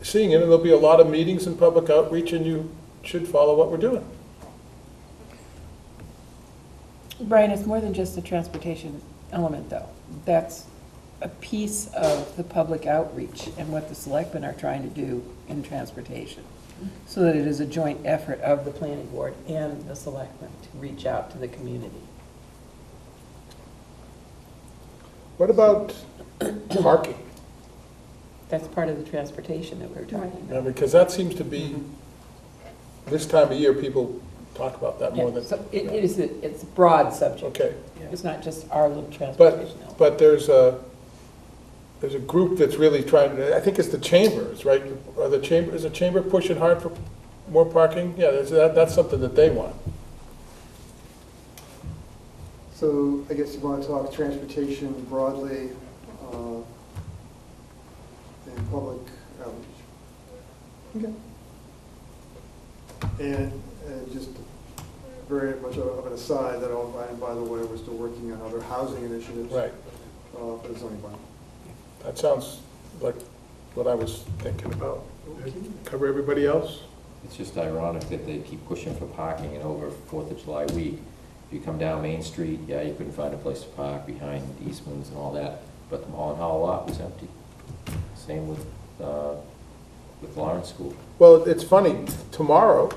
seeing it, and there'll be a lot of meetings and public outreach, and you should follow what we're doing. Brian, it's more than just the transportation element, though. That's a piece of the public outreach and what the selectmen are trying to do in transportation, so that it is a joint effort of the planning board and the selectmen to reach out to the community. What about parking? That's part of the transportation that we were talking about. Because that seems to be, this time of year, people talk about that more Yeah, than. so it's a broad subject. Okay. It's not just our little But, transportation element. but there's a group that's really trying to, I think it's the chambers, right? Is the chamber pushing hard for more parking? Yeah, that's something that they want. So I guess you want to talk transportation broadly, and public outreach. Okay. And just very much of an aside, that and by the way, we're still working on other housing initiatives. Right. For the zoning bylaw. That sounds like what I was thinking about. Cover everybody else? It's just ironic that they keep pushing for parking and over 4th of July week. If you come down Main Street, yeah, you couldn't find a place to park behind Eastman's and all that, but the Mullen Hall lot was empty. Same with Lawrence School. Well, it's funny, tomorrow,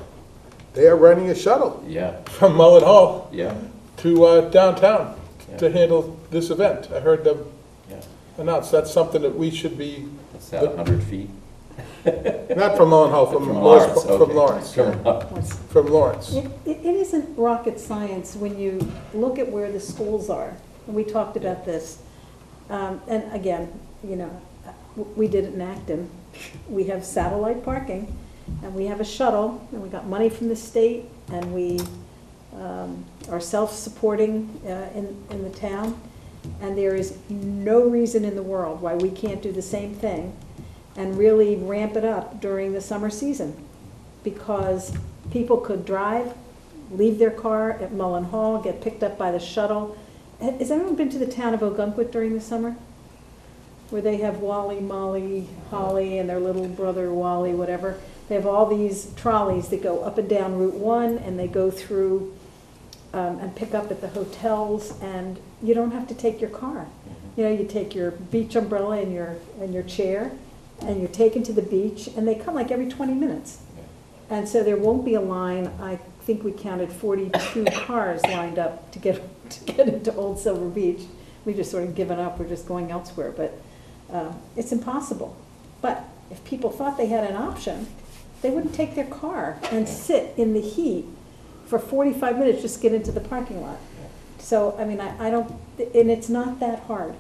they are running a shuttle Yeah, from Mullen Hall yeah, to downtown to yeah, handle this event. I heard them yeah. announce. That's something that we should be, What's that, 100 feet? not from Mullen Hall, from Lawrence. From okay. Lawrence, yeah. From Lawrence. It isn't rocket science when you look at where the schools are, and we talked about this. And again, you know, we did it in Acton. We have satellite parking, and we have a shuttle, and we got money from the state, and we are self-supporting in the town, and there is no reason in the world why we can't do the same thing and really ramp it up during the summer season, because people could drive, leave their car at Mullen Hall, get picked up by the shuttle. Has anyone been to the town of Ogunquit during the summer? Where they have Wally, Molly, Holly, and their little brother Wally, whatever. They have all these trolleys that go up and down Route 1, and they go through and pick up at the hotels, and you don't have to take your car. You know, you take your beach umbrella and your chair, and you're taken to the beach, and they come like every 20 minutes. And so there won't be a line. I think we counted 42 cars lined up to get into Old Silver Beach. We've just sort of given up. We're just going elsewhere. But it's impossible. But if people thought they had an option, they wouldn't take their car and sit in the heat for 45 minutes just to get into the parking lot. So, I mean, I don't, and it's not that hard.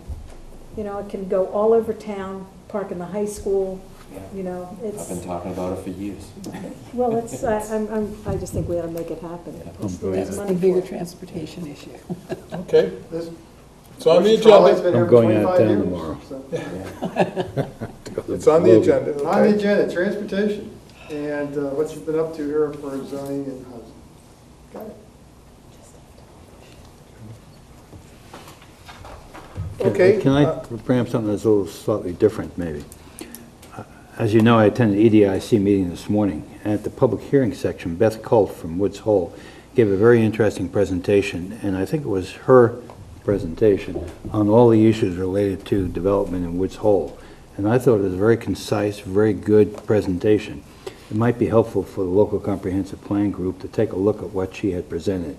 You know, it can go all over town, park in the high school, you know, I've it's, been talking about it for years. well, it's, I just think we ought to make it happen. There's That's money the for bigger it. transportation issue. Okay, This it's on the trolley's agenda. been here I'm for going out 25 town years, tomorrow. so. It's on the agenda, On the okay? agenda, transportation, and what you've been up to here for zoning and housing. Got it. Okay. Can I bring up something that's a little slightly different, maybe? As you know, I attended the EDIC meeting this morning, and at the public hearing section, Beth Colt from Woods Hole gave a very interesting presentation, and I think it was her presentation on all the issues related to development in Woods Hole. And I thought it was a very concise, very good presentation. It might be helpful for the local comprehensive plan group to take a look at what she had presented.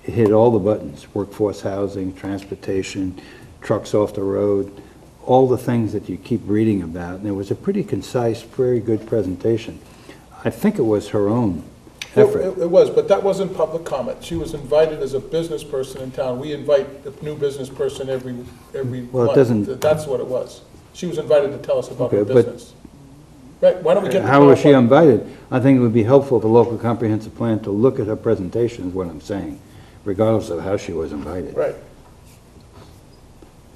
It hit all the buttons: workforce housing, transportation, trucks off the road, all the things that you keep reading about. And it was a pretty concise, very good presentation. I think it was her own effort. It was, but that wasn't public comment. She was invited as a business person in town. We invite a new business person every Well, it month. doesn't- That's what it was. She was invited to tell us about her Okay, but- business. Right, why don't we get the How was she PowerPoint? invited? I think it would be helpful for local comprehensive plan to look at her presentation, is what I'm saying, regardless of how she was invited. Right.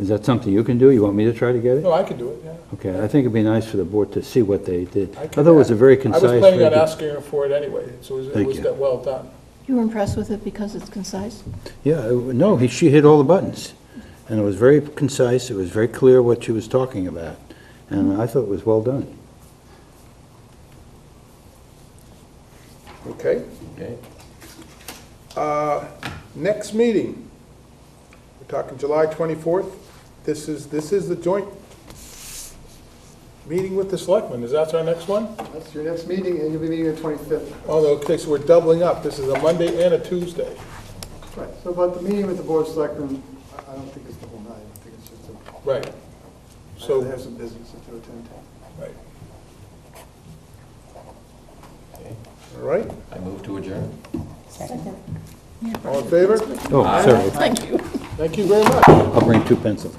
Is that something you can do? You want me to try to get it? No, I could do it, yeah. Okay, I think it'd be nice for the board to see what they did. I I thought it was a very concise. I was planning on very good- asking her for it anyway, so it Thank was you. that well done. You were impressed with it because it's concise? Yeah, no, she hit all the buttons. And it was very concise, it was very clear what she was talking about. And I thought it was well done. Okay. Okay? Next meeting, we're talking July 24th. this is the joint meeting with the selectmen. Is that our next one? That's your next meeting, and you'll be meeting the 25th. Oh, okay, so we're doubling up. This is a Monday and a Tuesday. Right, so about the meeting with the board of selectmen, I don't think it's the whole night, I think it's just a, Right. they So, have some business to attend to. right. Okay. All right, I move to adjourn. Second. all in favor? Oh, sorry. Thank you. Thank you very much. I'll bring 2 pencils.